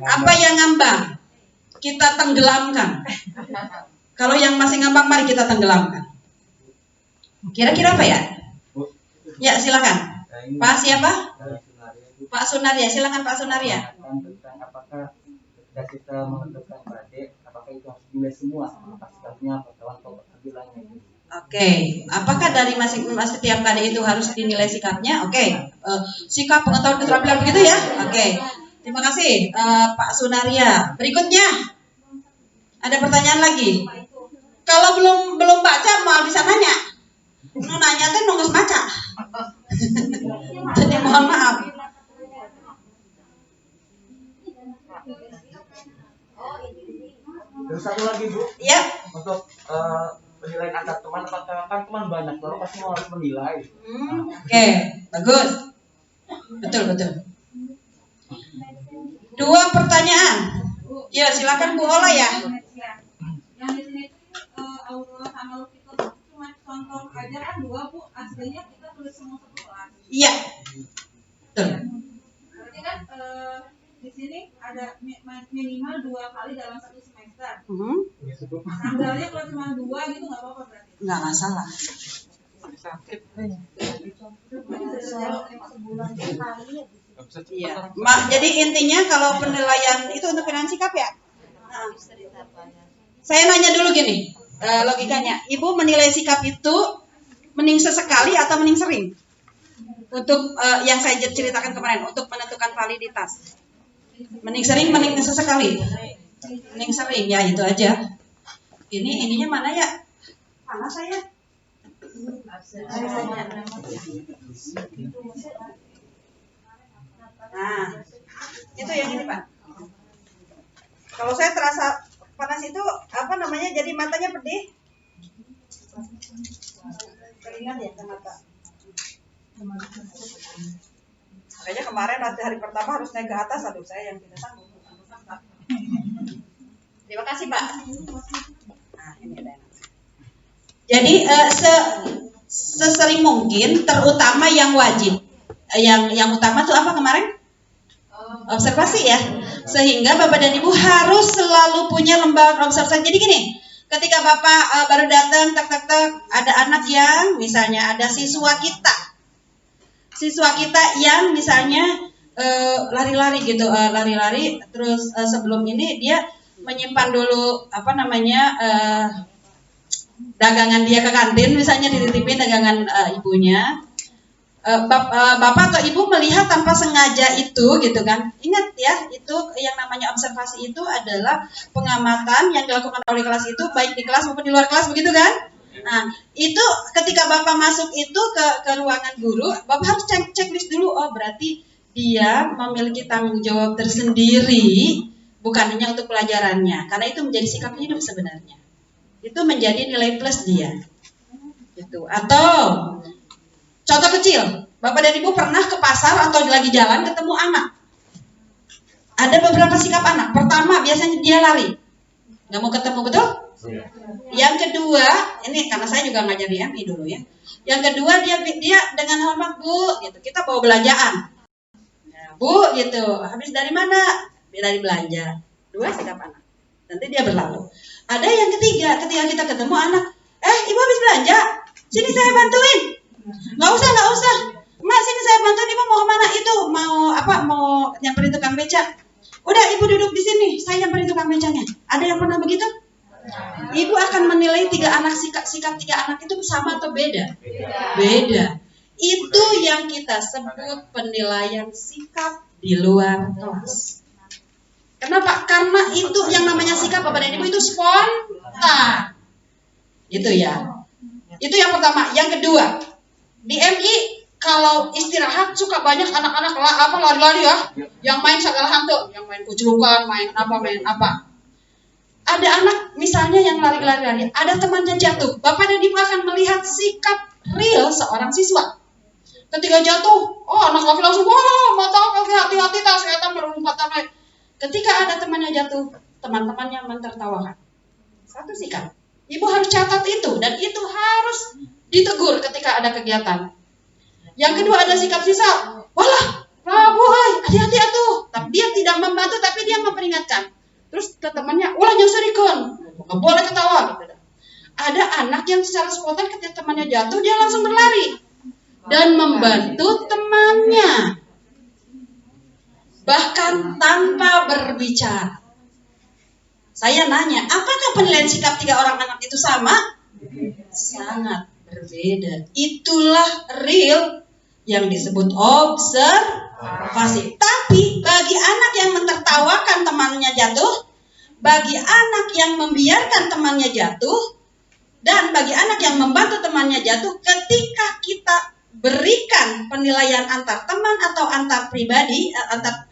Apa yang ngambang? Kita tenggelamkan. Kalau yang masih ngambang, mari kita tenggelamkan. Kira-kira apa ya? Ya, silakan. Pak siapa? Pak Sunaria. Silakan Pak Sunaria. Tentang apakah ketika kita menentukan pradik, apakah itu harus dinilai semua apakah sikapnya, pengetahuan atau penampilannya itu? Oke, apakah dari setiap KD itu harus dinilai sikapnya? Oke, sikap, pengetahuan, keterampilan begitu ya? Oke, terima kasih Pak Sunaria. Berikutnya, ada pertanyaan lagi. Kalau belum baca, mau bisa nanya. Nu nanya tuh nunggu baca. Jadi mohon maaf. Terus satu lagi Bu, Ya. untuk penilaian antar teman, apakah kan teman banyak, lalu pasti mau harus menilai. Oke, bagus. Betul. Dua pertanyaan. Ya, silakan Bu Ola ya. Yang di sini Allah sama itu cuma contoh aja kan dua Bu, aslinya kita tulis semua satu kelas. Iya. Betul. Berarti kan di sini ada minimal 2 kali dalam satu semester. Tanggalnya kalau cuma 2 gitu nggak apa-apa berarti? Nggak masalah. Iya. Jadi intinya kalau penilaian itu untuk penilaian sikap ya. Nah, saya nanya dulu gini, logikanya, Ibu menilai sikap itu mending sesekali atau mending sering? Untuk yang saya ceritakan kemarin, untuk menentukan validitas. Mending sering, mending sesekali. Mending sering, ya itu aja. Ininya mana ya? Mana saya? Nah, itu yang ini Pak. Kalau saya terasa panas itu apa namanya? Jadi matanya pedih. Keringat ya ke mata. Makanya kemarin hari pertama harus naik ke atas, aduh saya yang tidak sanggup. Terima kasih Pak. Nah, ini ada. Jadi sesering mungkin, terutama yang wajib. Yang utama tuh apa kemarin? Observasi ya. Sehingga Bapak dan Ibu harus selalu punya lembaga observasi. Jadi gini, ketika Bapak baru datang, ada anak yang misalnya ada siswa kita yang misalnya lari-lari gitu, lari-lari terus sebelum ini dia menyimpan dulu dagangan dia ke kantin, misalnya dititipin dagangan ibunya. Bapak atau ibu melihat tanpa sengaja itu gitu kan. Ingat ya, itu yang namanya observasi itu adalah pengamatan yang dilakukan oleh kelas itu baik di kelas maupun di luar kelas, begitu kan? Nah, itu ketika Bapak masuk itu ke ruangan guru, Bapak harus checklist dulu. Oh, berarti dia memiliki tanggung jawab tersendiri, bukan hanya untuk pelajarannya, karena itu menjadi sikap hidup sebenarnya. Itu menjadi nilai plus dia. Gitu. Atau contoh kecil, Bapak dan Ibu pernah ke pasar atau lagi jalan ketemu anak. Ada beberapa sikap anak. Pertama, biasanya dia lari, nggak mau ketemu, betul? Yang kedua, ini karena saya juga ngajar di MI dulu ya. Yang kedua dia dengan hormat, Bu, gitu. Kita bawa belanjaan. Nah, Bu, gitu. Habis dari mana? Dari belanja. Dua sikap anak. Nanti dia berlalu. Ada yang ketiga, ketika kita ketemu anak, Ibu habis belanja, sini saya bantuin. Nggak usah. Mak, sini saya bantuin, Ibu mau kemana? Itu mau nyamperin tukang beca. Udah, Ibu duduk di sini, saya nyamperin tukang becanya. Ada yang pernah begitu? Ibu akan menilai sikap 3 anak itu sama atau beda? Beda. Itu yang kita sebut penilaian sikap di luar kelas. Kenapa? Karena itu yang namanya sikap Bapak dan Ibu itu spontan. Itu ya. Itu yang pertama. Yang kedua, di MI kalau istirahat suka banyak anak-anak lari-lari ya, yang main segala hantu, yang main kucelukan, main apa. Ada anak misalnya yang lari-lari, ada temannya jatuh. Bapak dan Ibu akan melihat sikap real seorang siswa. Ketika jatuh, anak laki langsung, mata kaki hati-hati tas kelihatan berlompatan. Ketika ada temannya jatuh, teman-temannya mentertawakan. Satu sikap. Ibu harus catat itu, dan itu harus ditegur ketika ada kegiatan. Yang kedua ada sikap sisal. Walah, Prabu, ada hati-hati atuh. Tapi dia tidak membantu, tapi dia memperingatkan. Terus ke temannya, ulah nyusirikeun. Nggak boleh ketawa. Gitu. Ada anak yang secara spontan ketika temannya jatuh, dia langsung berlari dan membantu temannya, bahkan tanpa berbicara. Saya nanya, apakah penilaian sikap 3 orang anak itu sama? Sangat berbeda. Itulah real yang disebut observasi. Tapi bagi anak yang mentertawakan temannya jatuh, bagi anak yang membiarkan temannya jatuh, dan bagi anak yang membantu temannya jatuh, ketika kita berikan penilaian antar teman atau antar pribadi, antar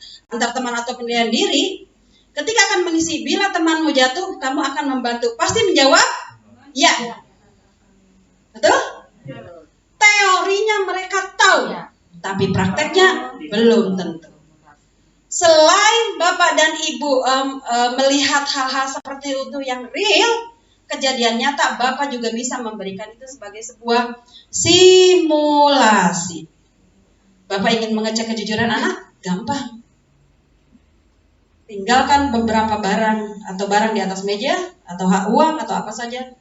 teman atau penilaian diri, ketika akan mengisi bila temanmu jatuh, kamu akan membantu. Pasti menjawab ya. Betul? Teorinya mereka tahu, tapi prakteknya belum tentu. Selain Bapak dan Ibu melihat hal-hal seperti itu yang real, kejadian nyata, Bapak juga bisa memberikan itu sebagai sebuah simulasi. Bapak ingin mengecek kejujuran anak? Gampang. Tinggalkan beberapa barang atau barang di atas meja, atau hak uang, atau apa saja,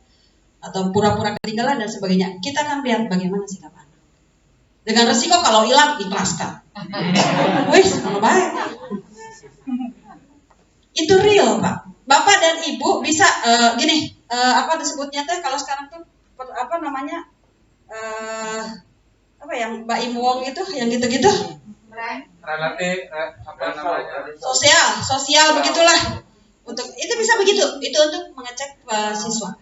atau pura-pura ketinggalan dan sebagainya. Kita akan lihat bagaimana sikap anak. Dengan resiko kalau hilang, ikhlaskan. Wih, kalau baik. Itu real, Pak. Bapak dan Ibu bisa apa disebutnya teh kalau sekarang tuh apa namanya apa yang Mbak Im Wong itu yang gitu-gitu relatif apa namanya sosial begitulah. Untuk itu bisa begitu, itu untuk mengecek siswa.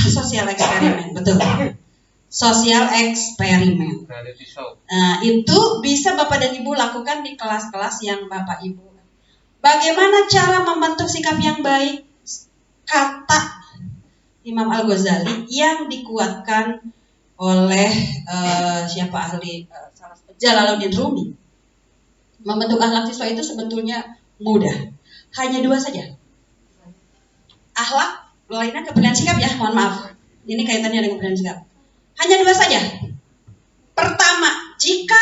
Sosial eksperimen, betul. Sosial eksperimen. Nah, itu bisa Bapak dan Ibu lakukan di kelas-kelas yang Bapak Ibu. Bagaimana cara membentuk sikap yang baik? Kata Imam Al-Ghazali yang dikuatkan oleh siapa ahli Jalaluddin Rumi. Membentuk akhlak siswa itu sebetulnya mudah. Hanya 2 saja. Akhlak, lainnya kepentingan sikap ya, mohon maaf. Ini kaitannya dengan kepentingan sikap. Hanya 2 saja. Pertama, jika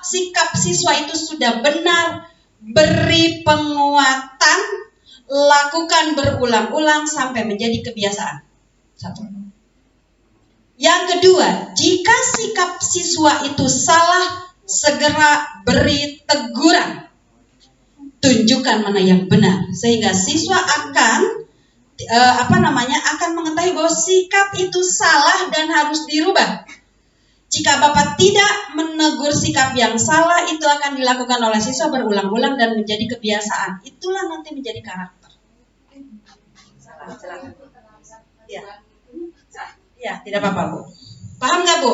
sikap siswa itu sudah benar, beri penguatan, lakukan berulang-ulang sampai menjadi kebiasaan. 1. Yang kedua, jika sikap siswa itu salah, segera beri teguran. Tunjukkan mana yang benar, sehingga siswa akan akan mengetahui bahwa sikap itu salah dan harus dirubah. Jika Bapak tidak menegur sikap yang salah, itu akan dilakukan oleh siswa berulang-ulang dan menjadi kebiasaan. Itulah nanti menjadi karakter. Ya, tidak apa-apa, Bu. Paham nggak, Bu?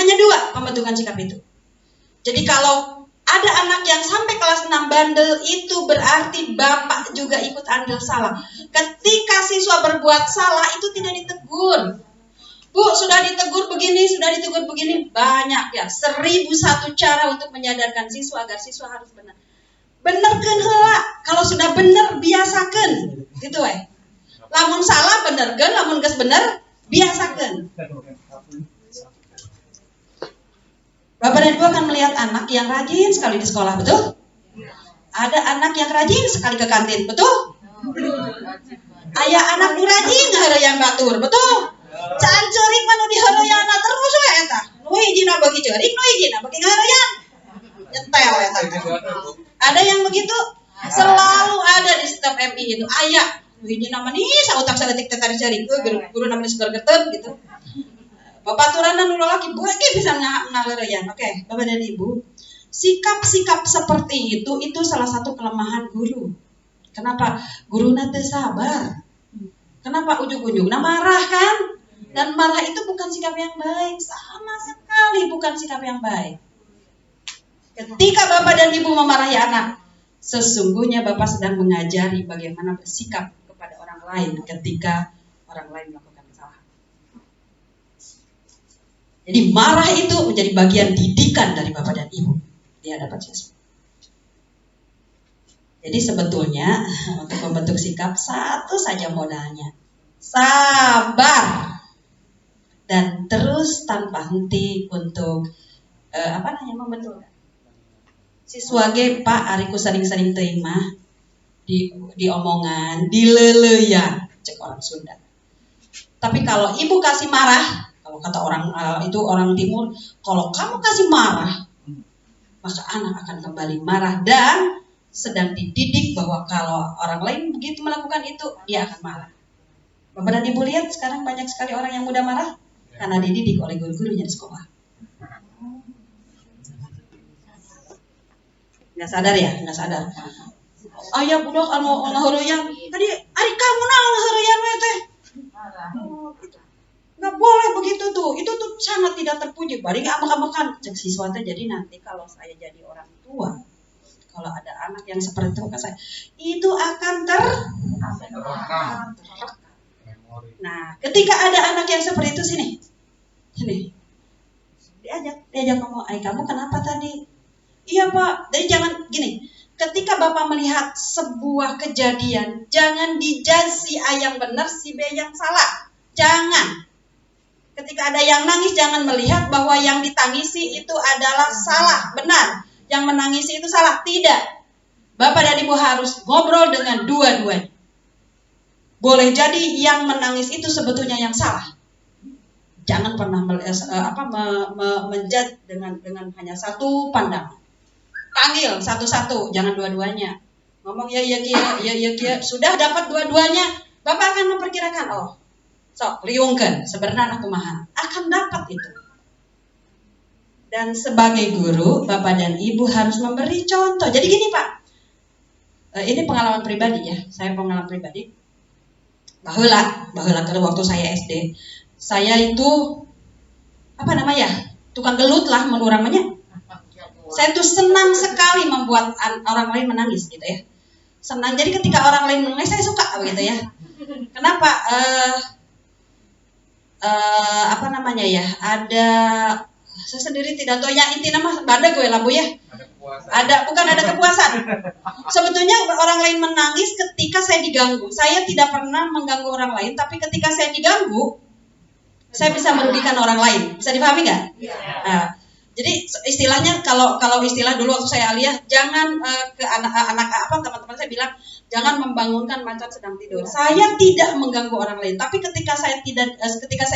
Hanya 2 pembentukan sikap itu. Jadi kalau ada anak yang sampai kelas 6 bandel, itu berarti Bapak juga ikut andil salah. Ketika siswa berbuat salah, itu tidak ditegur. Bu, sudah ditegur begini, banyak ya. 1001 cara untuk menyadarkan siswa agar siswa harus benar. Benerkeun heula. Kalau sudah benar, biasakeun. Gitu we. Lamun salah benerkeun, lamun geus bener, biasakeun. Bapak dan Ibu akan melihat anak yang rajin sekali di sekolah, betul? Ada anak yang rajin sekali ke kantin, betul? Aya anak nu rajin ngahareuyan batur, betul? Can ceurik mah nu dihareuyanna terus we eta. Nu hijina bagi ceurik, nu hijina bagi ngahareuyan. Nyetel eta. Ada yang begitu? Selalu ada di setiap MI itu. Aya nu hijina mah nih sautak saeutik teh tari ceurik, guru namanya segar geteun gitu. Babaturanna nu lalaki beuki bisa ngahareuyan. Oke, Bapak dan Ibu. Sikap-sikap seperti itu salah satu kelemahan guru. Kenapa? Guruna teu sabar. Kenapa ujug-ujugna marah kan? Dan marah itu bukan sikap yang baik, sama sekali bukan sikap yang baik. Ketika Bapak dan Ibu memarahi anak, sesungguhnya Bapak sedang mengajari bagaimana bersikap kepada orang lain ketika orang lain melakukan kesalahan. Jadi marah itu menjadi bagian didikan dari Bapak dan Ibu di hadapan siswa. Jadi sebetulnya untuk membentuk sikap satu saja modalnya, sabar dan terus tanpa henti untuk membetulkan. Siswa ge Pak ariku sering-sering terima di omongan, di leleyan, cek orang Sunda. Tapi kalau ibu kasih marah, kalau kata orang itu orang Timur, kalau kamu kasih marah, maka anak akan kembali marah dan sedang dididik bahwa kalau orang lain begitu melakukan itu, dia akan marah. Bapak dan Ibu lihat sekarang banyak sekali orang yang mudah marah karena dididik oleh guru-gurunya di sekolah. Nggak sadar ya, nggak sadar. Ayah budak anu ngaheureuyang tadi ari kamu naon ngaheureuyang we teh. Nggak boleh begitu tuh. Itu tuh sangat tidak terpuji. Bari ngambek-ambekan cek siswa teh. Jadi nanti kalau saya jadi orang tua, kalau ada anak yang seperti itu saya, itu akan Nah, ketika ada anak yang seperti itu sini. Diajak ngomong, kamu kenapa tadi? Iya Pak, jadi jangan gini. Ketika Bapak melihat sebuah kejadian, jangan dijudge si A yang benar, si B yang salah. Jangan. Ketika ada yang nangis, jangan melihat bahwa yang ditangisi itu adalah salah, benar. Yang menangisi itu salah, tidak. Bapak dan Ibu harus ngobrol dengan dua-duanya. Boleh jadi yang menangis itu sebetulnya yang salah. Jangan pernah menjudge dengan hanya satu pandangan. Panggil satu-satu, jangan dua-duanya. Ngomong ya, sudah dapat dua-duanya, Bapak akan memperkirakan, sok liungkeun sebenarnya anak kumaha, akan dapat itu. Dan sebagai guru, Bapak dan Ibu harus memberi contoh. Jadi gini Pak, ini pengalaman pribadi ya, saya pengalaman pribadi. Baheula waktu saya SD, saya itu tukang gelut lah menurut orangnya. Saya tuh senang sekali membuat orang lain menangis gitu ya. Senang. Jadi ketika orang lain menangis saya suka gitu ya. Kenapa? Ada saya sendiri tidak tahu ya intinya mah bada gue lambu ya. Ada kepuasan. Sebetulnya orang lain menangis ketika saya diganggu. Saya tidak pernah mengganggu orang lain, tapi ketika saya diganggu, saya bisa merugikan orang lain. Bisa dipahami nggak? Nah, jadi istilahnya kalau istilah dulu waktu saya aliyah, jangan ke anak teman-teman saya bilang jangan membangunkan macan sedang tidur. Saya tidak mengganggu orang lain, tapi ketika saya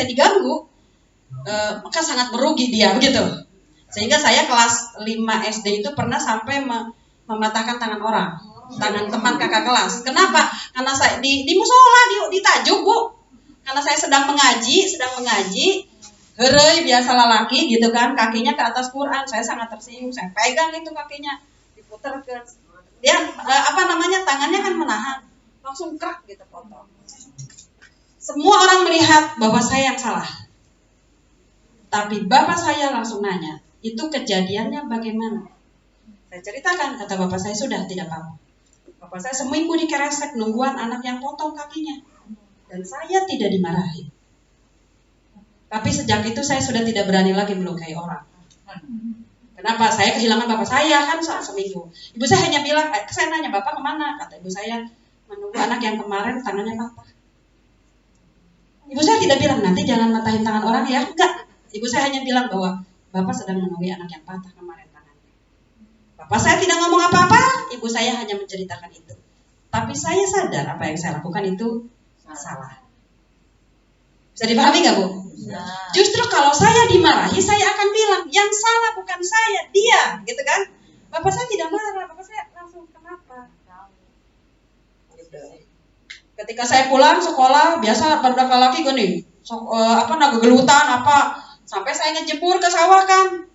diganggu, maka sangat merugi dia begitu. Sehingga saya kelas 5 SD itu pernah sampai mematahkan tangan orang, tangan teman kakak kelas. Kenapa? Karena saya di musola ditajuk Bu. Karena saya sedang mengaji. Heureuy biasa lalaki gitu kan, kakinya ke atas Quran, saya sangat tersinggung, saya pegang itu kakinya, diputer ke dia tangannya kan menahan, langsung krak gitu potong. Semua orang melihat bahwa saya yang salah. Tapi bapak saya langsung nanya, itu kejadiannya bagaimana? Saya ceritakan, kata bapak saya sudah tidak apa-apa. Bapak saya seminggu dikeresek nungguan anak yang potong kakinya. Dan saya tidak dimarahi. Tapi sejak itu saya sudah tidak berani lagi melukai orang. Kenapa? Saya kehilangan bapak saya kan seminggu. Ibu saya hanya bilang, saya nanya bapak kemana? Kata ibu saya, menunggu anak yang kemarin tangannya patah. Ibu saya tidak bilang, nanti jangan matahin tangan orang ya. Enggak. Ibu saya hanya bilang bahwa bapak sedang menunggu anak yang patah kemarin tangannya. Bapak saya tidak ngomong apa-apa, ibu saya hanya menceritakan itu. Tapi saya sadar apa yang saya lakukan itu salah. Bisa dipahami nggak Bu? Ya. Justru kalau saya dimarahi, saya akan bilang yang salah bukan saya, dia, gitu kan? Bapak saya tidak marah, bapak saya langsung kenapa? Gitu. Ketika saya pulang sekolah, biasa barudak lelaki gini, gelutan sampai saya ngejebur ke sawah kan.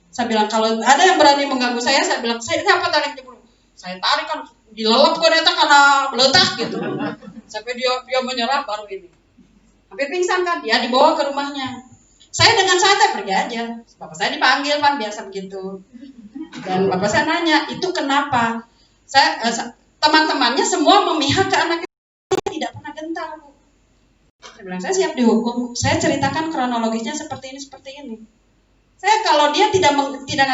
Saya bilang kalau ada yang berani mengganggu saya bilang saya apa tarik jebur? Saya tarik kan, dilelep ke eta karena meletak gitu. Sampai dia menyerah baru ini. Hampir pingsan kan, dia dibawa ke rumahnya. Saya dengan santai pergi aja. Bapak saya dipanggil kan, biasa begitu. Dan bapak saya nanya, itu kenapa? Teman-temannya semua memihak ke anaknya, tidak pernah gentar. Saya bilang, saya siap dihukum. Saya ceritakan kronologisnya seperti ini. Saya kalau dia tidak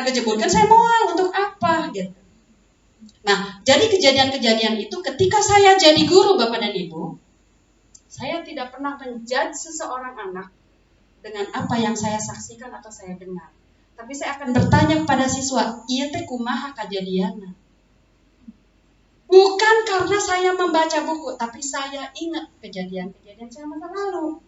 ngejeburkan, saya mau untuk apa? Gitu. Nah, jadi kejadian-kejadian itu ketika saya jadi guru Bapak dan Ibu, saya tidak pernah menjudge seseorang anak dengan apa yang saya saksikan atau saya dengar. Tapi saya akan bertanya kepada siswa, iya teh kumaha kejadiannya? Bukan karena saya membaca buku, tapi saya ingat kejadian-kejadian saya masa lalu.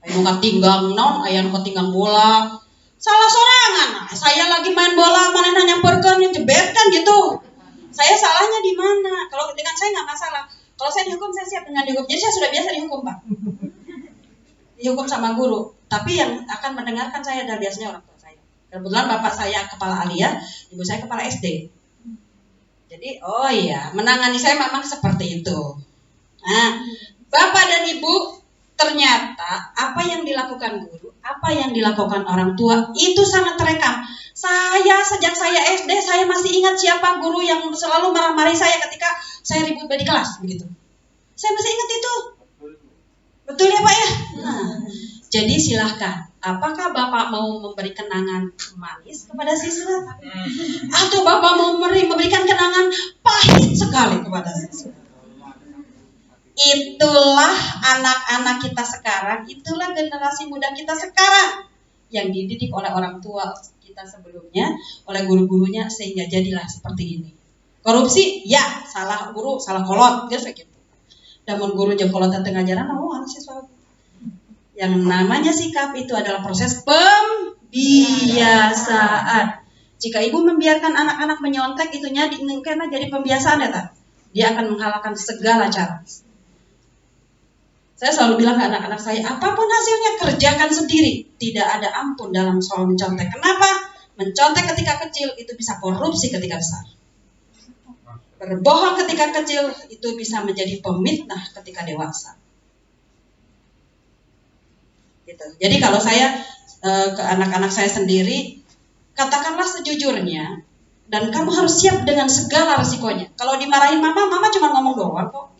Ayo ketinggang non, ayo ketinggang bola. Salah sorangan, saya lagi main bola, mana nanya nyamperkan, jebetkan gitu. Saya salahnya di mana? Kalau dengan saya nggak masalah. Kalau saya dihukum, saya siap dengan dihukum. Jadi saya sudah biasa dihukum, Pak. Dihukum sama guru. Tapi yang akan mendengarkan saya adalah biasanya orang tua saya. Kebetulan bapak saya kepala alia, ibu saya kepala SD. Jadi, oh iya, menangani saya memang seperti itu. Nah, bapak dan ibu, ternyata apa yang dilakukan guru, apa yang dilakukan orang tua, itu sangat terekam. Sejak saya SD, saya masih ingat siapa guru yang selalu marah-marahi saya ketika saya ribut di kelas, begitu. Saya masih ingat itu. Betul ya Pak ya? Nah, jadi silahkan. Apakah Bapak mau memberi kenangan manis kepada siswa? Atau Bapak mau memberikan kenangan pahit sekali kepada siswa? Itulah anak-anak kita sekarang, itulah generasi muda kita sekarang yang dididik oleh orang tua kita sebelumnya, oleh guru-gurunya, sehingga jadilah seperti ini. Korupsi, ya, salah guru, salah kolot, gitu. Namun guru jeung kolot teu ngajaran, anak siswa. Yang namanya sikap itu adalah proses pembiasaan. Jika ibu membiarkan anak-anak menyontek, itu karena jadi pembiasaan ya, tak? Dia akan menghalalkan segala cara. Saya selalu bilang ke anak-anak saya, apapun hasilnya kerjakan sendiri. Tidak ada ampun dalam soal mencontek. Kenapa? Mencontek ketika kecil itu bisa korupsi ketika besar. Berbohong ketika kecil itu bisa menjadi pemitnah ketika dewasa. Gitu. Jadi kalau saya ke anak-anak saya sendiri, katakanlah sejujurnya, dan kamu harus siap dengan segala resikonya. Kalau dimarahin mama cuma ngomong doang kok.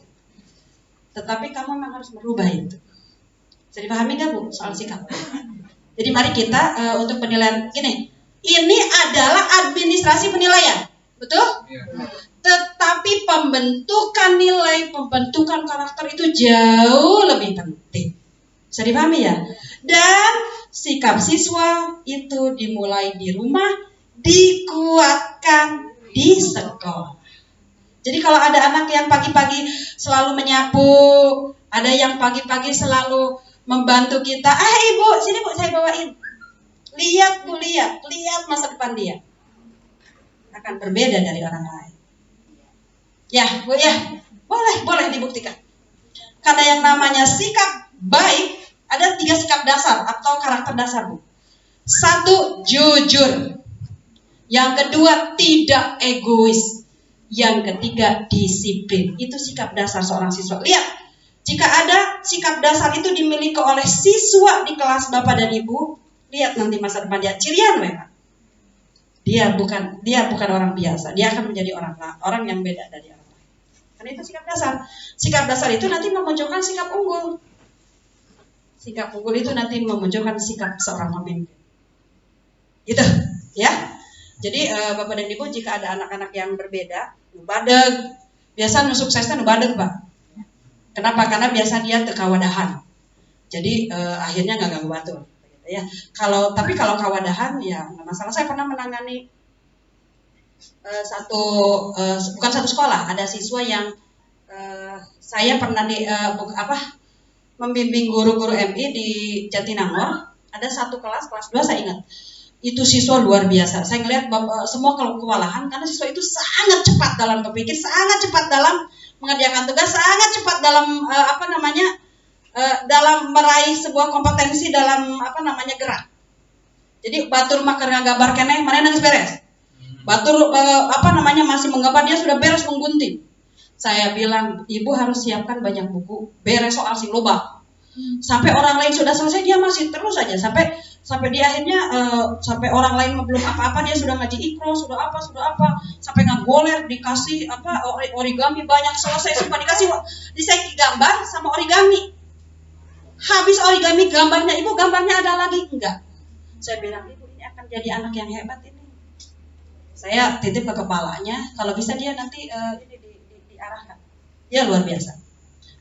Tetapi kamu memang harus merubah itu. Bisa dipahami nggak Bu soal sikap? Jadi mari kita untuk penilaian gini, ini adalah administrasi penilaian, betul? Ya. Tetapi pembentukan nilai, pembentukan karakter itu jauh lebih penting. Bisa dipahami ya? Dan sikap siswa itu dimulai di rumah, dikuatkan di sekolah. Jadi kalau ada anak yang pagi-pagi selalu menyapu, ada yang pagi-pagi selalu membantu kita, ibu, sini Bu, saya bawain. Lihat Bu, lihat masa depan dia. Akan berbeda dari orang lain. Ya Bu ya, boleh dibuktikan. Karena yang namanya sikap baik, ada 3 sikap dasar atau karakter dasar Bu. 1, jujur. Yang kedua, tidak egois. Yang ketiga, disiplin. Itu sikap dasar seorang siswa. Lihat, jika ada sikap dasar itu dimiliki oleh siswa di kelas Bapak dan Ibu, lihat nanti masa depan dia cirian memang. Dia bukan orang biasa. Dia akan menjadi orang yang beda dari orang lain. Karena itu sikap dasar. Sikap dasar itu nanti memunculkan sikap unggul. Sikap unggul itu nanti memunculkan sikap seorang pemimpin. Gitu, ya. Jadi Bapak dan Ibu, jika ada anak-anak yang berbeda, nu badeg, biasa nu suksesnya nu badeg Pak. Kenapa? Karena biasa dia kawadahan. Jadi akhirnya nggak ganggu batur. Gitu ya. Tapi kalau kawadahan ya nggak masalah. Saya pernah menangani bukan satu sekolah, ada siswa yang saya pernah membimbing guru-guru MI di Jatinangor. Ada satu kelas 2 saya ingat. Itu siswa luar biasa. Saya ngelihat semua kalau kewalahan karena siswa itu sangat cepat dalam berpikir, sangat cepat dalam mengerjakan tugas, sangat cepat dalam dalam meraih sebuah kompetensi dalam gerak. Jadi batur mah keur nggambar keneh, mana nangis beres. Batur masih menggambar, dia sudah beres menggunting. Saya bilang, Ibu harus siapkan banyak buku, beres soal si loba. Sampai orang lain sudah selesai, dia masih terus saja sampai dia akhirnya sampai orang lain belum apa-apa dia sudah ngaji ikro, sudah apa, sampai ngagoler dikasih origami banyak selesai, sumpah dikasih gambar sama origami. Habis origami gambarnya, Ibu gambarnya ada lagi enggak? Saya bilang, Ibu ini akan jadi anak yang hebat ini. Saya titip ke kepalanya, kalau bisa dia nanti diarahkan. Dia luar biasa.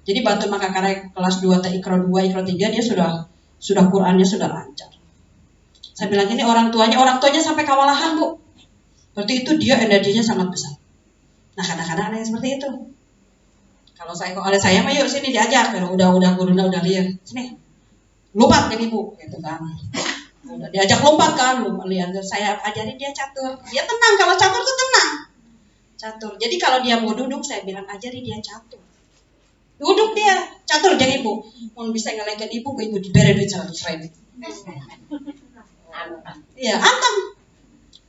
Jadi Batu Makakaraya kelas 2 Ikro 2, Ikro 3 dia sudah Qur'annya sudah lancar. Saya bilang ini orang tuanya sampai kewalahan Bu. Berarti itu dia energinya sangat besar. Nah kadang-kadang ada yang seperti itu. Kalau saya mah yuk sini diajak, kalau udah gurunya udah liar, sini lompat jadi Bu, gitu kan. Udah diajak lompat kan, lihat saya ajarin dia catur. Dia tenang, kalau catur tuh tenang. Catur. Jadi kalau dia mau duduk, saya bilang ajarin dia catur. Duduk dia, catur jadi Ibu. Mau bisa ngelekin Ibu diberi duit 100.000. Iya, anteng.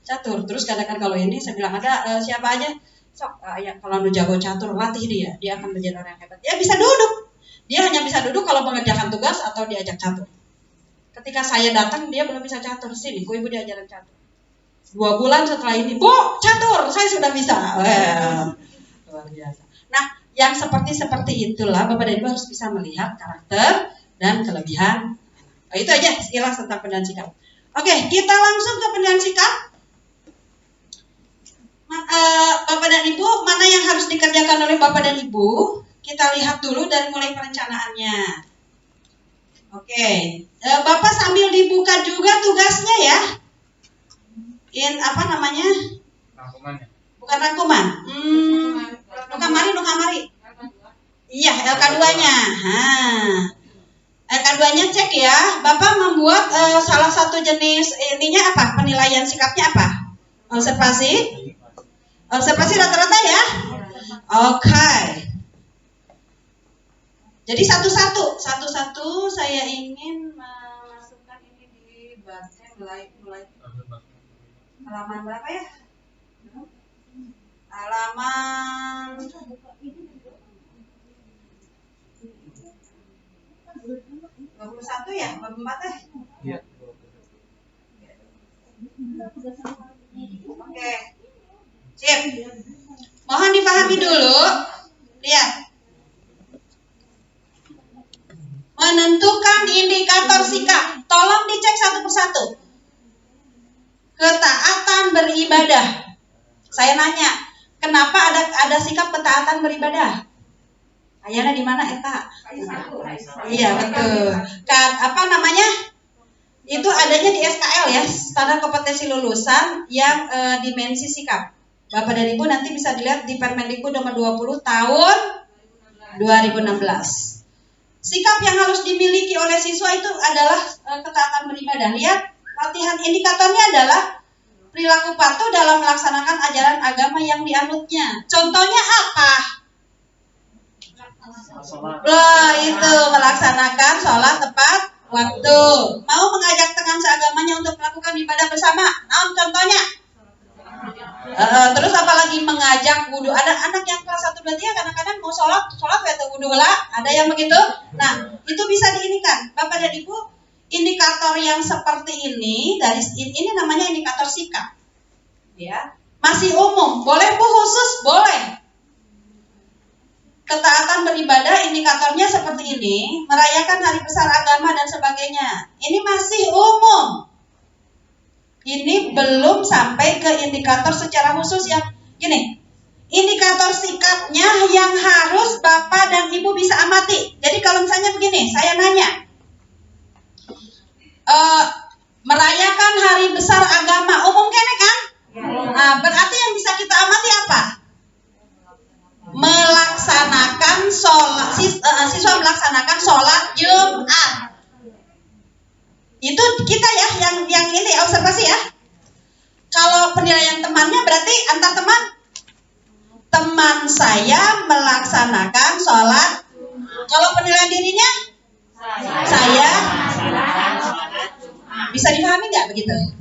Catur. Terus kadang-kadang kalau ini saya bilang ada siapa aja, sok ya kalau lu jago catur latih dia akan menjadi orang yang hebat. Dia bisa duduk. Dia hanya bisa duduk kalau mengerjakan tugas atau diajak catur. Ketika saya datang dia belum bisa catur. Sini, Ibu diajarin catur. 2 bulan setelah ini, Bu, catur, saya sudah bisa. Luar biasa. Nah, yang seperti itulah Bapak dan Ibu harus bisa melihat karakter dan kelebihan. Nah, itu aja istilah tentang penilaian sikap. Oke, kita langsung ke penilaian sikap. Bapak dan Ibu, mana yang harus dikerjakan oleh Bapak dan Ibu? Kita lihat dulu dari mulai perencanaannya. Oke, Bapak sambil dibuka juga tugasnya ya. Apa namanya? Rangkumannya. Bukan rangkuman. Nukamari. Iya, LK2-nya. LK2-nya cek ya. Bapak membuat salah satu jenis ininya apa? Penilaian sikapnya apa? Observasi rata-rata ya. Oke. Jadi satu-satu saya ingin memasukkan ini di basnya mulai halaman berapa ya? Halaman 21 ya? 24 ya? Iya. Oke. Sip. Mohon dipahami dulu. Lihat. Menentukan indikator sikap. Tolong dicek satu persatu. Ketaatan beribadah. Saya nanya, kenapa ada sikap ketaatan beribadah? Ayana di mana eta? Iya betul. Apa namanya? Itu adanya di SKL ya, standar kompetensi lulusan yang dimensi sikap. Bapak dan Ibu nanti bisa dilihat di Permendikbud nomor 20 tahun 2016. Sikap yang harus dimiliki oleh siswa itu adalah ketaatan beribadah. Lihat, latihan indikatornya adalah perilaku patuh dalam melaksanakan ajaran agama yang dianutnya. Contohnya apa? Itu melaksanakan sholat tepat waktu. Mau mengajak teman seagamanya untuk melakukan ibadah bersama. Nah, contohnya. Terus apalagi mengajak wudhu. Ada anak yang kelas 1 2 3 kadang-kadang mau sholat wudhu lah. Ada yang begitu. Nah, itu bisa diinikan. Bapak dan Ibu, indikator yang seperti ini ini namanya indikator sikap. Ya. Masih umum, boleh Bu khusus? Boleh. Ketaatan beribadah indikatornya seperti ini, merayakan hari besar agama dan sebagainya. Ini masih umum. Ini belum sampai ke indikator secara khusus yang gini. Indikator sikapnya yang harus Bapak dan Ibu bisa amati. Jadi kalau misalnya begini, saya nanya. Merayakan hari besar agama umum kene kan? Berarti yang bisa kita amati apa? Melaksanakan sholat, siswa melaksanakan sholat Jumat. Itu kita ya yang ini observasi ya. Kalau penilaian temannya berarti antar teman saya melaksanakan sholat. Kalau penilaian dirinya saya bisa dipahami nggak begitu?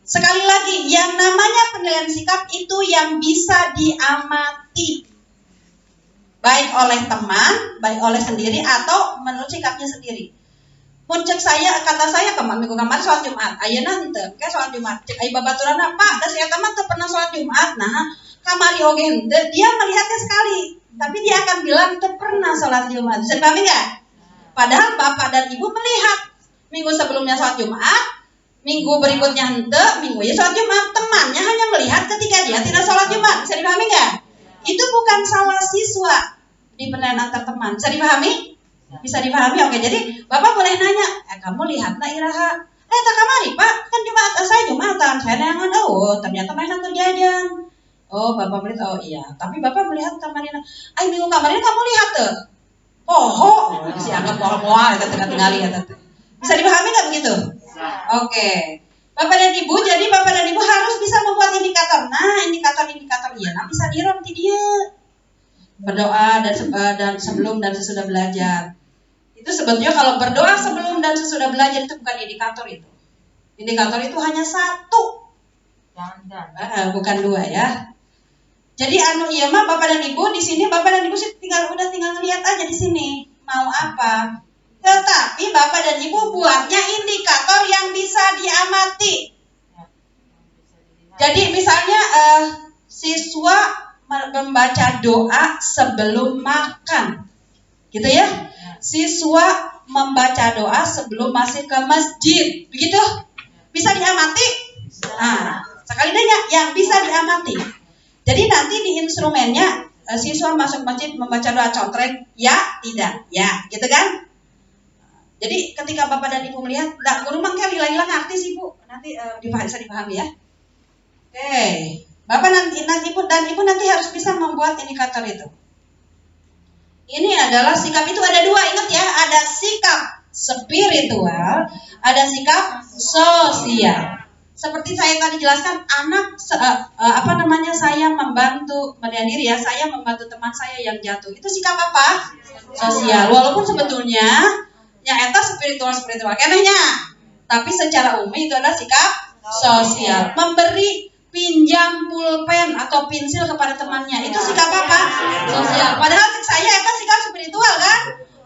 Sekali lagi, yang namanya penilaian sikap itu yang bisa diamati, baik oleh teman, baik oleh sendiri atau menurut sikapnya sendiri. Muncul kata saya minggu kemarin sholat Jumat, ayeuna henteu ke sholat Jumat. Cek ai babaturana, Pak, da si eta mah teu pernah sholat Jumat. Nah, kamari oge henteu, dia melihatnya sekali, tapi dia akan bilang teu pernah sholat Jumat. Bisa dipahami enggak? Padahal Bapak dan Ibu melihat minggu sebelumnya sholat Jumat, minggu berikutnya henteu, minggu ya sholat Jumat. Temannya hanya melihat ketika dia tidak sholat Jumat. Bisa dipahami enggak? Itu bukan salah siswa di penilaian antar teman. Bisa dipahami? Bisa dipahami? Oke, jadi Bapak boleh nanya, kamu lihat nak Iraha? tak kamari Pak, kan Jumatan, saya neangan, oh ternyata mereka kejadian. Oh Bapak melihat, oh iya, tapi Bapak melihat kamarina, minggu kamarina kamu lihat tuh, si anggap pohon-pohon, tinggal lihat. Bisa dipahami nggak begitu? Oke. Bapak dan Ibu, jadi Bapak dan Ibu harus bisa membuat indikator. Nah, indikator iya, nah bisa direm dia. Berdoa dan sebelum dan sesudah belajar. Itu sebetulnya kalau berdoa sebelum dan sesudah belajar itu bukan indikator itu. Indikator itu hanya satu. Bukan dua ya. Jadi iya mah Bapak dan Ibu di sini Bapak dan Ibu tinggal ngelihat aja di sini mau apa. Tetapi Bapak dan Ibu buatnya indikator yang bisa diamati. Jadi misalnya siswa membaca doa sebelum makan, gitu ya. Siswa membaca doa sebelum masuk ke masjid, begitu? Bisa diamati? Nah, sekali nanya yang bisa diamati. Jadi nanti di instrumennya siswa masuk masjid membaca doa contreng, ya, tidak, ya, gitu kan? Jadi ketika Bapak dan Ibu melihat, guru mangke lila-lila ngerti sih Bu, nanti bisa dipahami ya. Oke, Bapak nanti Ibu dan Ibu nanti harus bisa membuat indikator itu. Ini adalah sikap itu ada dua, ingat ya, ada sikap spiritual, ada sikap sosial. Seperti saya tadi jelaskan, saya membantu diri ya, saya membantu teman saya yang jatuh. Itu sikap apa? Sosial. Walaupun sebetulnya yang eta spiritual kenehnya, tapi secara umum itu adalah sikap sosial. Memberi pinjam pulpen atau pensil kepada temannya, itu sikap apa? Sosial. Padahal saya eta sikap spiritual kan?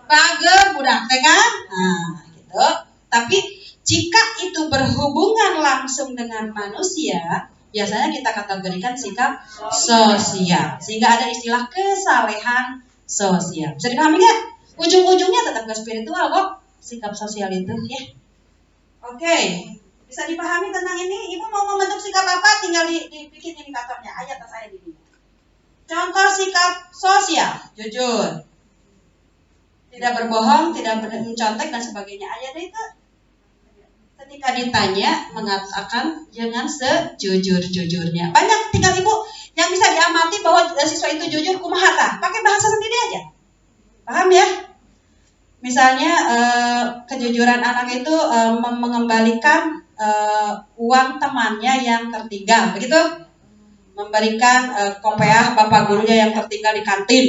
Bagel budak teh kan? Nah, gitu. Tapi jika itu berhubungan langsung dengan manusia, biasanya kita kategorikan sikap sosial. Sehingga ada istilah kesalehan sosial. Bisa dipahami nggak? Ujung-ujungnya tetap ke spiritual kok, sikap sosial itu ya. Oke. Bisa dipahami tentang ini? Ibu mau membentuk sikap apa? Tinggal dibikin indikatornya. Ayat atas ayat ini. Contoh sikap sosial, jujur, tidak berbohong, tidak mencontek dan sebagainya. Ayat itu ketika ditanya mengatakan jangan sejujur-jujurnya. Banyak tinggal Ibu yang bisa diamati bahwa siswa itu jujur kumaha tah? Pakai bahasa sendiri aja. Paham ya? Misalnya kejujuran anak itu mengembalikan uang temannya yang tertinggal, begitu? Memberikan kopiah bapak gurunya yang tertinggal di kantin.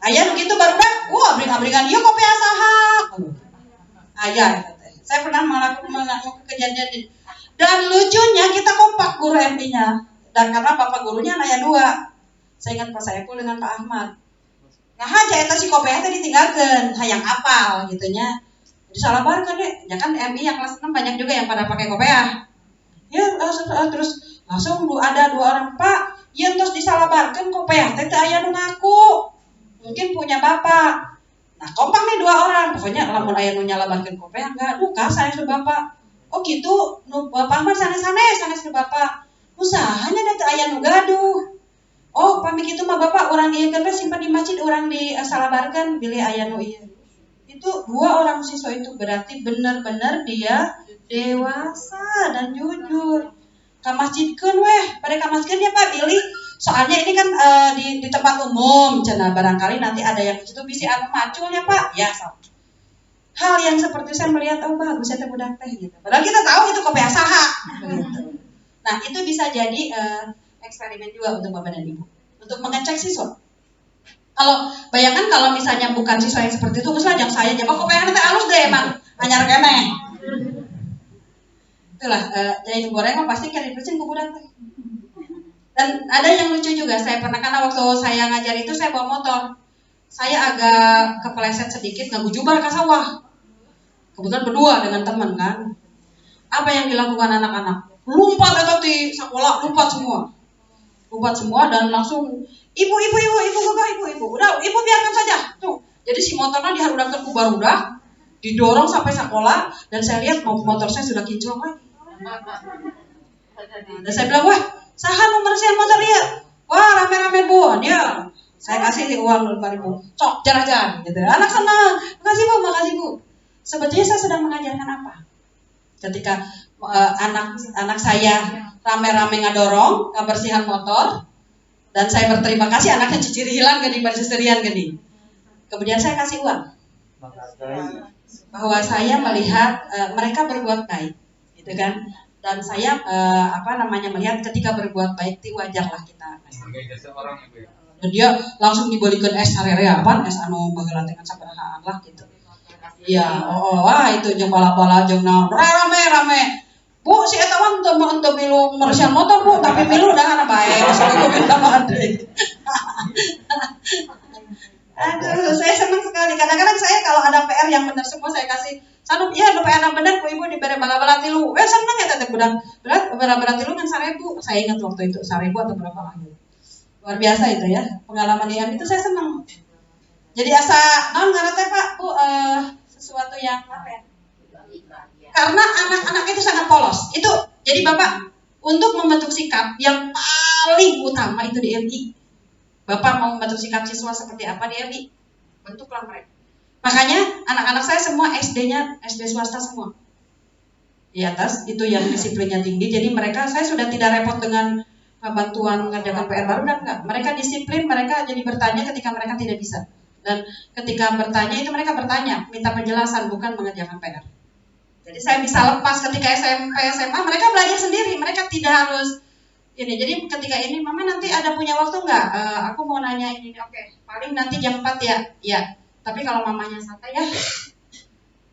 Ayah begitu baru dah, wah berikan dia kopiah saha. Ayah, saya pernah melakukan kejadian ini. Dan lucunya kita kompak guru MI-nya, dan karena bapak gurunya ayah dua, saya ingat Pak Saiful dengan Pak Ahmad. Nah aja eta si kopiah teh ditinggalkeun, hayang apal gitunya. Disalabarkan deh, ya kan MI yang kelas 6 banyak juga yang pada pakai kopiah. Ya terus langsung ada dua orang, Pak, ya terus disalabarkan kopiah teh aya nu ngaku. Mungkin punya bapak. Nah, kompak nih dua orang, pokoknya lamun aya nu nyalabarkeun kopiah enggak, duh sanes bapak. Oh gitu, nu bapak mah sanes ke bapak. Usahanya da teu aya nu gaduh. Oh, pamik itu mah bapak orang ieu kan simpan di masjid, orang disalabarkan bilih aya nu ieu. Itu dua orang siswa itu berarti benar-benar dia dewasa dan jujur. Ka masjidkeun weh, pada ka masjidkeun ya Pak pilih. Soalnya ini kan di tempat umum, cenah barangkali nanti ada yang di situ bisi anu macul ya Pak. Ya, so. Hal yang seperti saya melihat bagus ya teh budak teh gitu. Padahal kita tahu itu kopiah saha gitu. Nah, itu bisa jadi eksperimen juga untuk Bapak dan Ibu untuk mengecek siswa. Kalau bayangkan kalau misalnya bukan siswa yang seperti itu, geus lajang saya jaba kopiahna teh alus deh emang anyar keneh. Itulah jadi goreng mah pasti kira dibersihin ku budak teh. Dan ada yang lucu juga, saya pernah karena waktu saya ngajar itu saya bawa motor. Saya agak kepeleset sedikit ngagujubar ke sawah. Kebetulan berdua dengan teman kan. Apa yang dilakukan anak-anak? Lompat atau di sekolah, lompat semua dan langsung ibu, udah ibu biarkan saja tuh. Jadi si motornya diharudangkan ku barudak, didorong sampai sekolah dan saya lihat motor saya sudah kinclong lagi. Dan saya bilang, wah, saha mau bersihin motor dia? Wah, rame-rame Bu, dia. Saya kasih uang 5.000. Cok, jalan-jalan gitu. Anak senang. Makasih Bu. Sebetulnya saya sedang mengajarkan apa? Ketika anak saya rame-rame ngadorong, ngabersihan motor, dan saya berterima kasih anaknya ciciri hilang gini, bersisirian gini. Kemudian saya kasih uang. Bahwa saya melihat mereka berbuat baik, gitu kan? Dan saya melihat ketika berbuat baik itu wajarlah kita. Dan dia langsung dibalikan es area apa? Es anu baheula teh sabaraha lah gitu. Iya, itu jeung bala-bala jeung naon rame. Bu, si eta mah teu milu mersihan motor, Bu, tapi milu dahana bae, saya minta maaf deh. Aduh, saya senang sekali. Kadang-kadang saya kalau ada PR yang benar semua saya kasih. Sanup, iya, ada PR yang benar, Bu Ibu diberi bala-bala tilu. Senang ya teteh budak. Bala-bala tilu kan 1.000. Saya ingat waktu itu 1.000 atau berapa lah gitu. Luar biasa itu ya. Pengalaman yang itu saya senang. Jadi asa naon ngaran teh Pak, Bu, sesuatu yang apa ya? Karena anak-anak itu sangat polos. Itu jadi Bapak untuk membentuk sikap yang paling utama itu di MI. Bapak mau membentuk sikap siswa seperti apa di MI? Bentuklah mereka. Makanya anak-anak saya semua SD-nya SD swasta semua. Di atas itu yang disiplinnya tinggi. Jadi mereka saya sudah tidak repot dengan bantuan mengerjakan PR baru dan enggak. Mereka disiplin, mereka jadi bertanya ketika mereka tidak bisa. Dan ketika bertanya itu mereka bertanya, minta penjelasan bukan mengerjakan PR. Jadi saya bisa lepas ketika SMP, SMA, mereka belajar sendiri, mereka tidak harus ini. Jadi ketika ini, Mama nanti ada punya waktu nggak? Aku mau nanya ini, oke, paling nanti jam 4 ya. Ya, tapi kalau mamanya santai ya,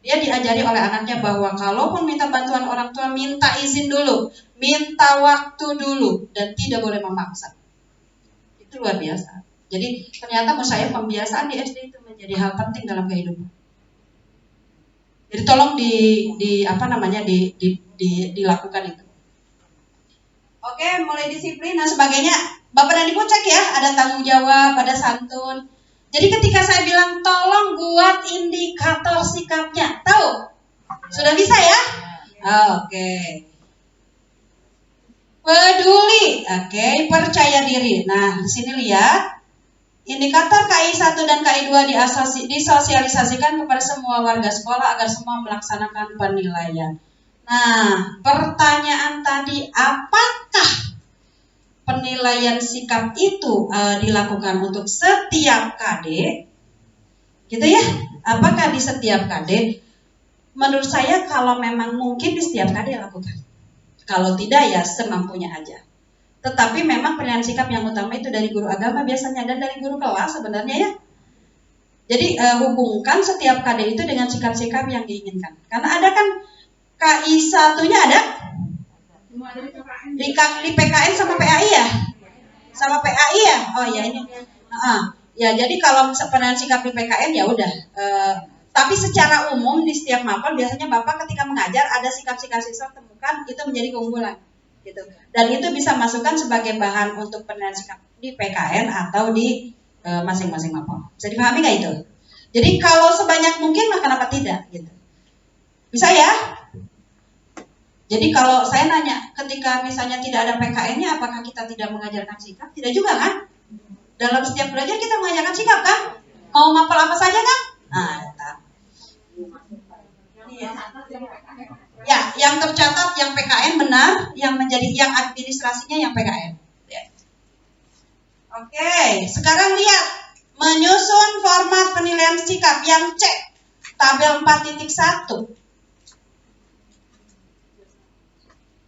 dia diajari oleh anaknya bahwa kalaupun minta bantuan orang tua, minta izin dulu, minta waktu dulu, dan tidak boleh memaksa. Itu luar biasa. Jadi ternyata menurut saya pembiasaan di SD itu menjadi hal penting dalam kehidupan. Jadi tolong dilakukan itu. Oke, mulai disiplin dan sebagainya. Bapak dan Ibu cek ya, ada tanggung jawab, ada santun. Jadi ketika saya bilang tolong buat indikator sikapnya, tahu? Sudah bisa ya? Oke. Peduli, oke, percaya diri. Nah, di sini lihat. Indikator KI 1 dan KI 2 disosialisasikan kepada semua warga sekolah agar semua melaksanakan penilaian. Nah, pertanyaan tadi, apakah penilaian sikap itu dilakukan untuk setiap KD? Gitu ya? Apakah di setiap KD? Menurut saya kalau memang mungkin di setiap KD lakukan. Kalau tidak ya semampunya aja. Tetapi memang penilaian sikap yang utama itu dari guru agama biasanya dan dari guru kelas sebenarnya ya. Jadi hubungkan setiap KD itu dengan sikap-sikap yang diinginkan. Karena ada kan KI 1-nya ada di PKN sama PAI ya? Sama PAI ya? Oh ya ini. Ya jadi kalau penilaian sikap di PKN ya udah. Tapi secara umum di setiap mapel biasanya Bapak ketika mengajar ada sikap-sikap siswa temukan itu menjadi keunggulan. Gitu. Dan itu bisa masukkan sebagai bahan untuk penilaian sikap di PKN atau di masing-masing mapel. Bisa dipahami nggak itu? Jadi kalau sebanyak mungkin maka kenapa tidak? Gitu. Bisa ya? Jadi kalau saya nanya, ketika misalnya tidak ada PKN-nya, apakah kita tidak mengajarkan sikap? Tidak juga kan? Dalam setiap belajar kita mengajarkan sikap kan? Mau mapel apa saja kan? Nah, ya, yang tercatat yang PKN benar, yang menjadi yang administrasinya yang PKN. Ya. Oke, sekarang lihat menyusun format penilaian sikap yang cek tabel 4.1.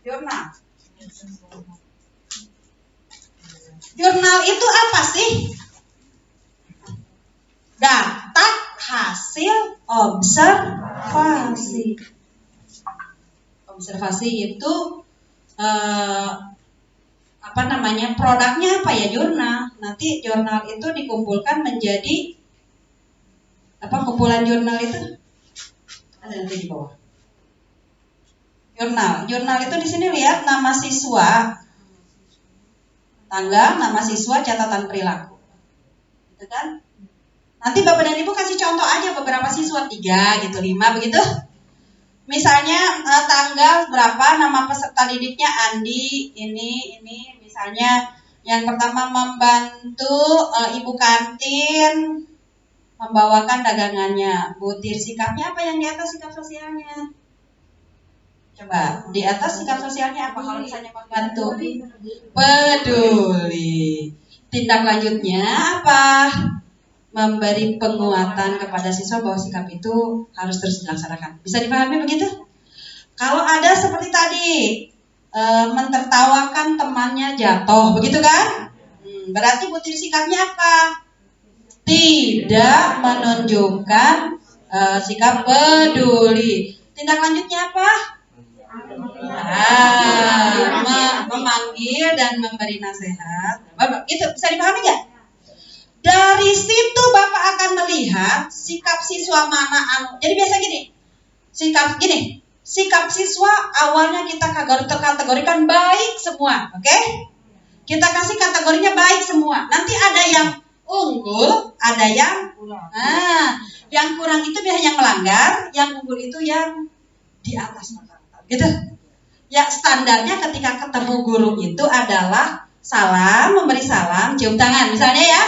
Jurnal. Jurnal itu apa sih? Data hasil observasi. Observasi itu produknya apa ya? Jurnal. Nanti jurnal itu dikumpulkan menjadi kumpulan jurnal itu ada nanti di bawah. Jurnal itu di sini lihat nama siswa, tanggal, nama siswa, catatan perilaku, gitu kan? Nanti Bapak dan Ibu kasih contoh aja beberapa siswa 3 gitu 5 begitu. Misalnya tanggal berapa, nama peserta didiknya Andi, ini misalnya yang pertama membantu ibu kantin membawakan dagangannya. Butir sikapnya apa yang di atas sikap sosialnya? Coba di atas sikap sosialnya apa kalau misalnya membantu? Peduli. Tindak lanjutnya apa? Memberi penguatan kepada siswa bahwa sikap itu harus terus dilaksanakan. Bisa dipahami begitu? Kalau ada seperti tadi, mentertawakan temannya jatuh, begitu kan? Berarti butir sikapnya apa? Tidak menunjukkan sikap peduli. Tindak lanjutnya apa? Memanggil dan memberi nasihat. Itu bisa dipahami nggak? Dari situ Bapak akan melihat sikap siswa mana. Jadi biasa gini, sikap siswa awalnya kita kategorikan baik semua, oke? Kita kasih kategorinya baik semua. Nanti ada yang unggul, ada yang yang kurang itu biasanya yang melanggar, yang unggul itu yang di atas rata-rata, gitu. Ya standarnya ketika ketemu guru itu adalah salam, memberi salam, cium tangan, misalnya ya.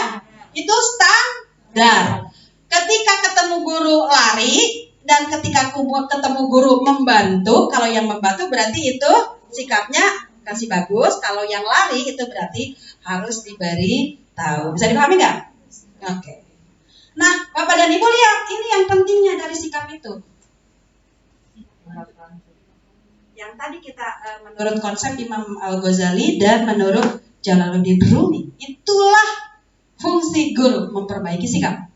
Itu standar. Ketika ketemu guru lari dan ketika ketemu guru membantu, kalau yang membantu berarti itu sikapnya kasih bagus, kalau yang lari itu berarti harus diberi tahu. Bisa dipahami nggak? Oke. Nah, Bapak dan Ibu lihat, ini yang pentingnya dari sikap itu. Yang tadi kita menurut konsep Imam Al-Ghazali dan menurut Jalaluddin Rumi, itulah fungsi guru, memperbaiki sikap.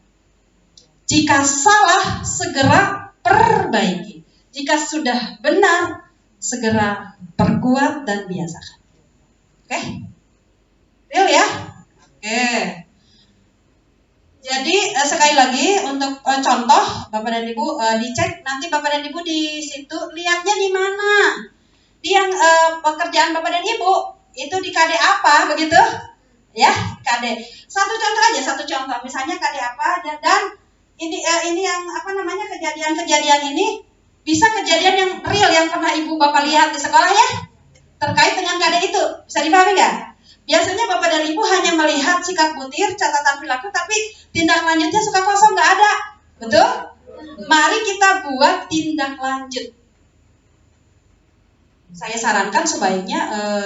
Jika salah, segera perbaiki. Jika sudah benar, segera perkuat dan biasakan. Oke? Real ya? Oke. Jadi sekali lagi untuk contoh Bapak dan Ibu dicek, nanti Bapak dan Ibu di situ lihatnya di mana. Di yang pekerjaan Bapak dan Ibu itu di KD apa begitu? Ya, KD. Satu contoh, misalnya KD apa dan ini yang apa namanya kejadian-kejadian ini bisa kejadian yang real yang pernah Ibu Bapak lihat di sekolah ya, terkait dengan KD itu. Bisa dipahami nggak? Biasanya Bapak dan Ibu hanya melihat sikap butir, catatan perilaku, tapi tindak lanjutnya suka kosong, nggak ada. Betul? Mari kita buat tindak lanjut. Saya sarankan sebaiknya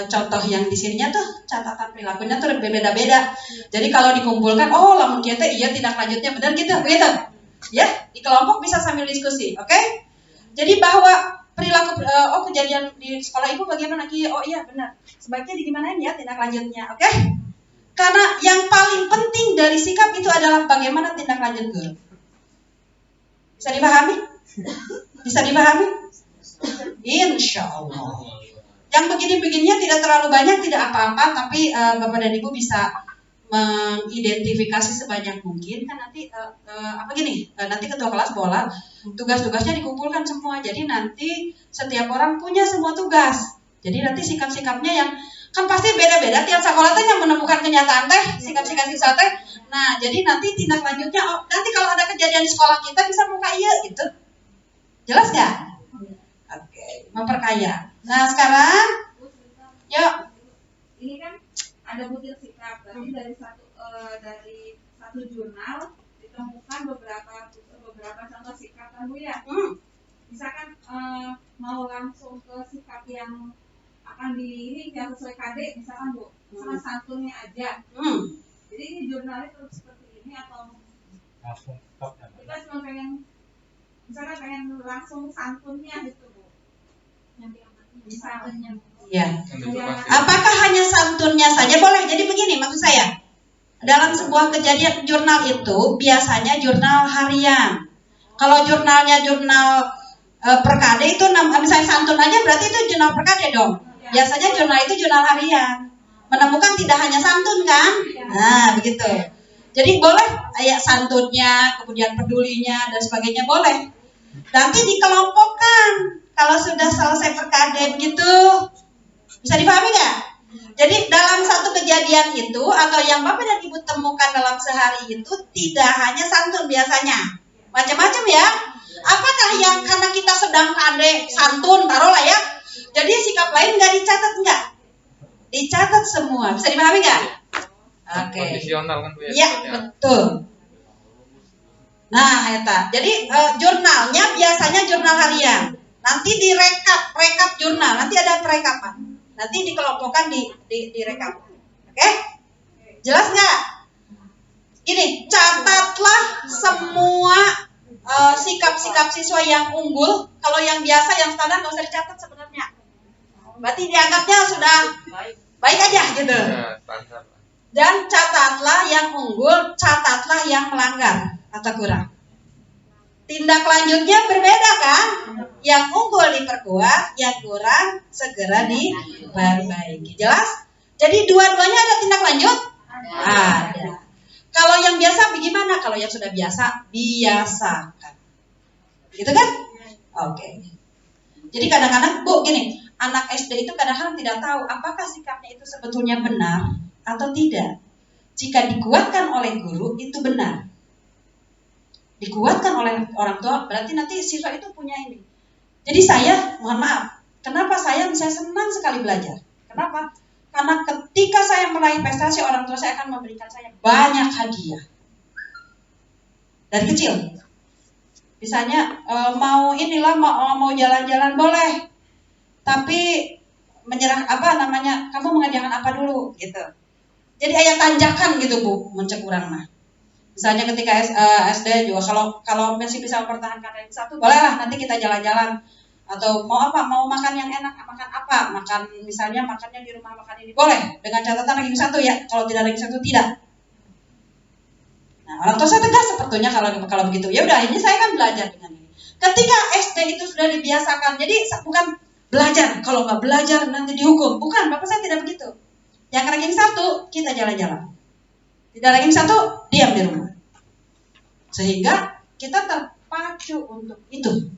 contoh yang di sininya tuh catatan perilakunya tuh berbeda-beda. Jadi kalau dikumpulkan, oh lamun kita iya tindak lanjutnya benar gitu, begitu. Ya, di kelompok bisa sambil diskusi, oke? Jadi bahwa perilaku kejadian di sekolah Ibu bagaimana? Oh iya benar. Sebaiknya digimanain ya tindak lanjutnya, oke? Karena yang paling penting dari sikap itu adalah bagaimana tindak lanjut guru. Bisa dipahami? Bisa dipahami? Insya Allah. Yang begini-begininya tidak terlalu banyak, tidak apa-apa, tapi Bapak dan Ibu bisa mengidentifikasi sebanyak mungkin. Kan nanti nanti ketua kelas bola tugas-tugasnya dikumpulkan semua. Jadi nanti setiap orang punya semua tugas. Jadi nanti sikap-sikapnya yang kan pasti beda-beda. Tiap sekolah teh yang menemukan kenyataan teh sikap-sikap siswa teh. Nah, jadi nanti tindak lanjutnya. Nanti kalau ada kejadian di sekolah kita bisa buka iya gitu. Jelas nggak? Oke, memperkaya. Nah sekarang, yuk. Ini kan ada butir sikap. Berarti dari satu jurnal ditemukan beberapa contoh sikap kan Bu ya. Misalkan mau langsung ke sikap yang akan yang sesuai KD, misalkan Bu, sama santunnya aja. Jadi ini jurnalnya terus seperti ini atau langsung stop ya? Kita cuma pengen langsung santunnya gitu Bu. Santunnya. Ya. Apakah hanya santunnya saja? Boleh. Jadi begini maksud saya. Dalam sebuah kejadian jurnal itu biasanya jurnal harian. Kalau jurnalnya jurnal per KD itu misalnya santun aja berarti itu jurnal per KD dong. Biasanya jurnal itu jurnal harian. Menemukan tidak hanya santun kan? Nah, begitu. Jadi boleh kayak santunnya, kemudian pedulinya dan sebagainya boleh. Nanti dikelompokkan. Kalau sudah selesai per KD begitu, bisa dipahami nggak? Jadi dalam satu kejadian itu atau yang Bapak dan Ibu temukan dalam sehari itu tidak hanya santun biasanya, macam-macam ya. Apakah yang karena kita sedang KD santun taruhlah ya, jadi sikap lain nggak dicatat nggak? Dicatat semua, bisa dipahami nggak? Oke. Kondisional kan Bu ya? Iya betul. Nah, eta. Jadi jurnalnya biasanya jurnal harian. Nanti rekap jurnal, nanti ada perekapan. Nanti dikelompokkan di rekap. Oke? Jelas nggak? Gini, catatlah semua sikap-sikap siswa yang unggul. Kalau yang biasa, yang standar nggak usah dicatat sebenarnya. Berarti dianggapnya sudah baik aja gitu. Dan catatlah yang unggul, catatlah yang melanggar atau kurang. Tindak lanjutnya berbeda kan? Yang unggul diperkuat, yang kurang segera diperbaiki. Jelas? Jadi dua-duanya ada tindak lanjut? Ada. Kalau yang biasa bagaimana? Kalau yang sudah biasa, biasakan. Gitu kan? Oke. Jadi kadang-kadang, Bu, gini, anak SD itu kadang-kadang tidak tahu apakah sikapnya itu sebetulnya benar atau tidak. Jika dikuatkan oleh guru, itu benar. Dikuatkan oleh orang tua, berarti nanti siswa itu punya ini. Jadi saya, mohon maaf, kenapa saya senang sekali belajar? Kenapa? Karena ketika saya meraih prestasi, orang tua saya akan memberikan saya banyak hadiah. Dari kecil. Misalnya mau jalan-jalan boleh. Tapi kamu mengerjakan apa dulu gitu. Jadi ayat tanjakan gitu Bu, mencek kurang mah. Misalnya ketika SD juga kalau masih bisa mempertahankan ranking 1, bolehlah nanti kita jalan-jalan. Atau mau apa? Mau makan yang enak, makan apa? Misalnya makannya di rumah makan ini. Boleh, dengan catatan ranking 1 ya. Kalau tidak ranking 1 tidak. Nah, orang tua saya tegas sebetulnya kalau begitu. Ya udah, ini saya kan belajar dengan ini. Ketika SD itu sudah dibiasakan. Jadi bukan belajar, kalau nggak belajar nanti dihukum. Bukan, Bapak saya tidak begitu. Yang ranking 1 kita jalan-jalan. Tidak ranking 1 diam di rumah. Sehingga kita terpacu untuk itu.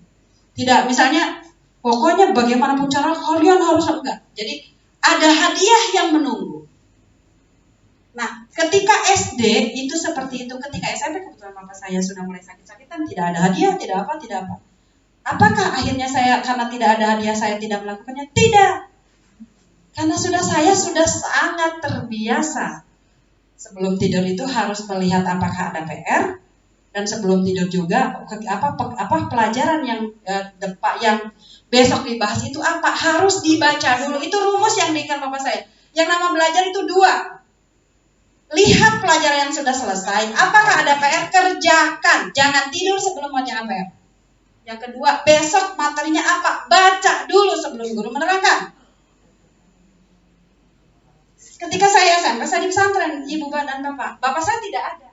Tidak misalnya pokoknya bagaimanapun cara kalian harus enggak. Jadi ada hadiah yang menunggu. Nah, ketika SD itu seperti itu, ketika SMP kebetulan Bapak saya sudah mulai sakit-sakitan, tidak ada hadiah, tidak apa. Apakah akhirnya saya karena tidak ada hadiah saya tidak melakukannya? Tidak. Karena saya sudah sangat terbiasa. Sebelum tidur itu harus melihat apakah ada PR, dan sebelum tidur juga apa pelajaran yang yang besok dibahas itu apa harus dibaca dulu. Itu rumus yang diberikan Bapak saya. Yang nama belajar itu 2. Lihat pelajaran yang sudah selesai, apakah ada PR, kerjakan. Jangan tidur sebelum mengerjakan PR. Yang kedua, besok materinya apa? Baca dulu sebelum guru menerangkan. Ketika saya SMP, saya di pesantren, Ibu dan Bapak. Bapak saya tidak ada.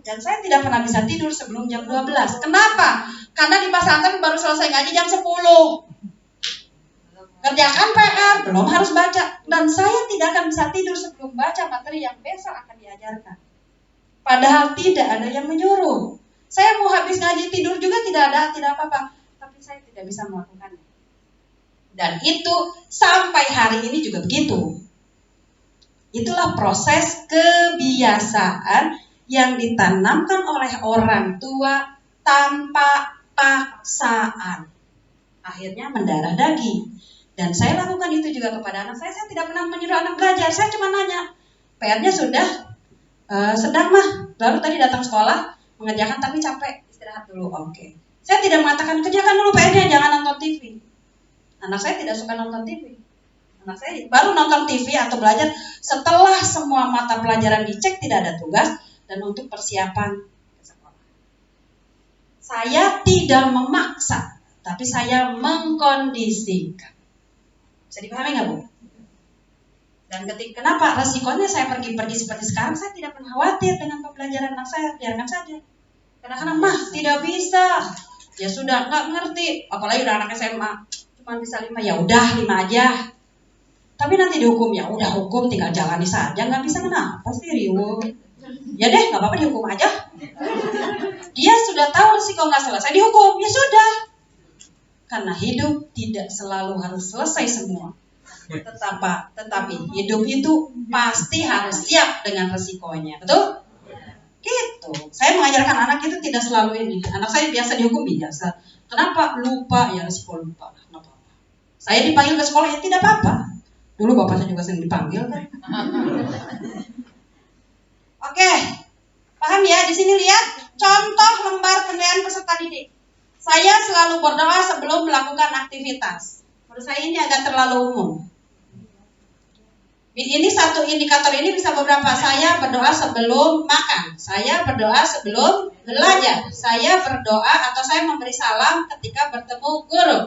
Dan saya tidak pernah bisa tidur sebelum jam 12. Kenapa? Karena di pesantren baru selesai ngaji jam 10. Kerjakan PR, belum harus baca. Dan saya tidak akan bisa tidur sebelum baca materi yang besok akan diajarkan. Padahal tidak ada yang menyuruh. Saya mau habis ngaji tidur juga tidak apa-apa. Tapi saya tidak bisa melakukannya. Dan itu sampai hari ini juga begitu. Itulah proses kebiasaan yang ditanamkan oleh orang tua tanpa paksaan. Akhirnya mendarah daging. Dan saya lakukan itu juga kepada anak saya. Saya tidak pernah menyuruh anak belajar. Saya cuma nanya, PR-nya sudah sedang mah. Baru tadi datang sekolah, mengerjakan tapi capek, istirahat dulu. Oke. Saya tidak mengatakan kerjakan dulu PR-nya, jangan nonton TV. Anak saya tidak suka nonton TV. Anak saya baru nonton TV atau belajar setelah semua mata pelajaran dicek, tidak ada tugas, dan untuk persiapan ke sekolah. Saya tidak memaksa, tapi saya mengkondisikan. Bisa dipahami nggak, Bu? Dan kenapa resikonya saya pergi seperti sekarang, saya tidak pernah khawatir dengan pembelajaran anak saya, biarkan saja. Kadang-kadang mah tidak bisa, ya sudah nggak ngerti, apalagi udah anak SMA, cuma bisa 5, ya udah 5 aja. Tapi nanti dihukum, ya udah hukum tinggal jalani saja, nggak bisa kenapa pasti riuh. Ya deh, nggak apa-apa dihukum aja. Dia sudah tahu resiko nggak selesai dihukum, ya sudah. Karena hidup tidak selalu harus selesai semua. Tetapi hidup itu pasti harus siap dengan resikonya, betul? Gitu. Saya mengajarkan anak itu tidak selalu ini. Anak saya biasa dihukum biasa. Kenapa? Lupa, ya resiko lupa. Nggak apa-apa. Saya dipanggil ke sekolah ya tidak apa-apa. Dulu bapak saya juga sering dipanggil kan. Oke, paham ya? Di sini lihat contoh lembar penilaian peserta didik. Saya selalu berdoa sebelum melakukan aktivitas. Menurut saya ini agak terlalu umum. Ini satu indikator ini bisa beberapa. Saya berdoa sebelum makan. Saya berdoa sebelum belajar. Saya berdoa atau saya memberi salam ketika bertemu guru.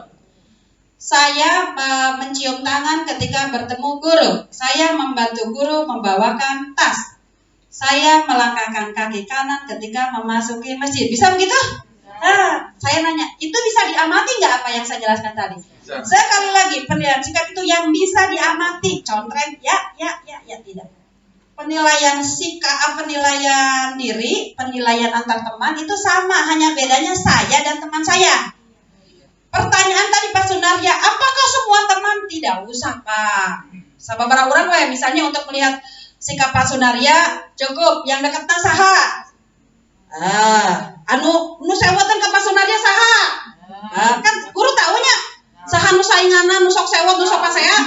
Saya mencium tangan ketika bertemu guru. Saya membantu guru membawakan tas. Saya melangkahkan kaki kanan ketika memasuki masjid. Bisa begitu? Saya nanya, itu bisa diamati nggak apa yang saya jelaskan tadi? Bisa. Sekali lagi, penilaian sikap itu yang bisa diamati. Contoh, ya, tidak. Penilaian sikap, penilaian diri, penilaian antar teman itu sama, hanya bedanya saya dan teman saya. Pertanyaan tadi Pak Sunarya, apakah semua teman? Tidak usah Pak. Sababara orang we, misalnya untuk melihat sikap Pak Sunarya cukup yang dekatnya saha. Nu sewotan ke Pak Sunarya saha. Kan guru taunya saha nu sainganan, nu sok sewot, nu sok pasea.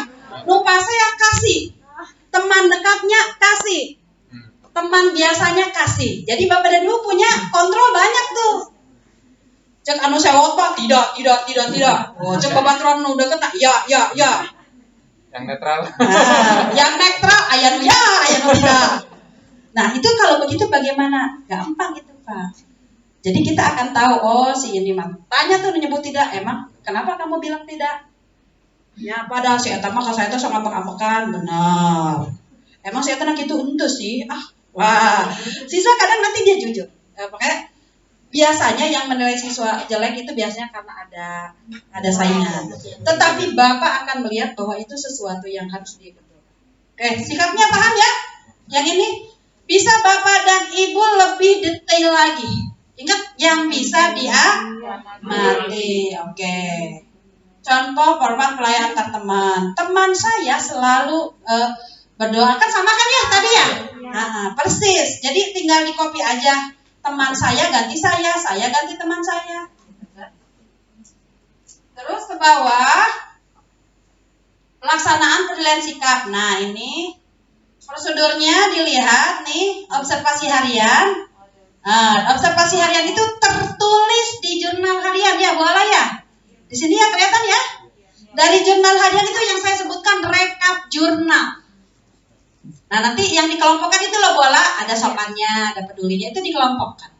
Nu pasea kasih. Teman dekatnya kasih. Teman biasanya kasih. Jadi Bapak dan Ibu punya kontrol banyak tuh. Cek anu sewot Pak, tidak. Oh, cek babatron nu deket, ya. Yang netral. Yang netral, aya nu tidak. Nah, itu kalau begitu bagaimana? Gampang itu, Pak. Jadi kita akan tahu, oh si ini mah. Tanya tuh menyebut tidak, emang kenapa kamu bilang tidak? Ya, pada si eta mah saya tuh sok ngambek-ambekan, benar. Emang si eta gitu ente sih. Wah. Siswa kadang nanti dia jujur. Makanya biasanya yang menilai siswa jelek itu biasanya karena ada saingan. Tetapi Bapak akan melihat bahwa itu sesuatu yang harus dibetulkan. Oke, sikapnya paham ya? Yang ini bisa Bapak dan Ibu lebih detail lagi. Ingat yang bisa diamati. Oke. Contoh format pelayanan antar teman. Teman saya selalu berdoa, kan sama kan ya tadi ya? Persis. Jadi tinggal di copy aja. Teman saya ganti saya ganti teman saya. Terus ke bawah, pelaksanaan penilaian sikap. Nah ini prosedurnya dilihat nih, observasi harian. Observasi harian itu tertulis di jurnal harian ya, Bu Ala ya. Di sini ya kelihatan ya. Dari jurnal harian itu yang saya sebutkan rekap jurnal. Nah nanti yang dikelompokkan itu loh Bu Ala, ada sopannya, ada pedulinya, itu dikelompokkan.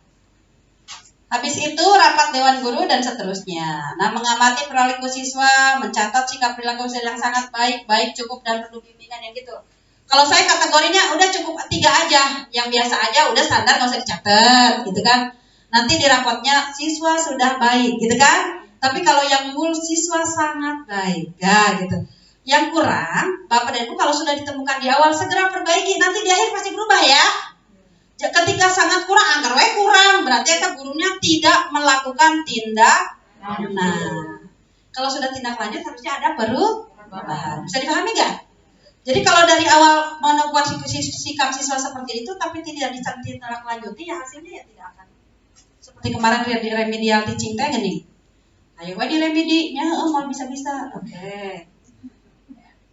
Habis itu rapat dewan guru dan seterusnya. Nah mengamati perilaku siswa, mencatat sikap perilaku siswa yang sangat baik, cukup dan perlu bimbingan yang gitu. Kalau saya kategorinya udah cukup 3 aja, yang biasa aja udah standar nggak usah dicatat, gitu kan. Nanti di rapotnya siswa sudah baik, gitu kan. Tapi kalau yang full siswa sangat baik, ya gitu. Yang kurang, Bapak dan Ibu kalau sudah ditemukan di awal segera perbaiki, nanti di akhir pasti berubah ya. Ketika sangat kurang, anggar we kurang, berarti kita gurunya tidak melakukan tindak. Nah, kalau sudah tindak lanjut harusnya ada perubahan. Bisa dipahami nggak? Jadi kalau dari awal membuat sikap siswa seperti itu, tapi tidak ditindaklanjuti, ya hasilnya ya tidak akan. Seperti kemarin di remedial teaching teh gini. Ayo di remedinya, mau bisa-bisa. Oke.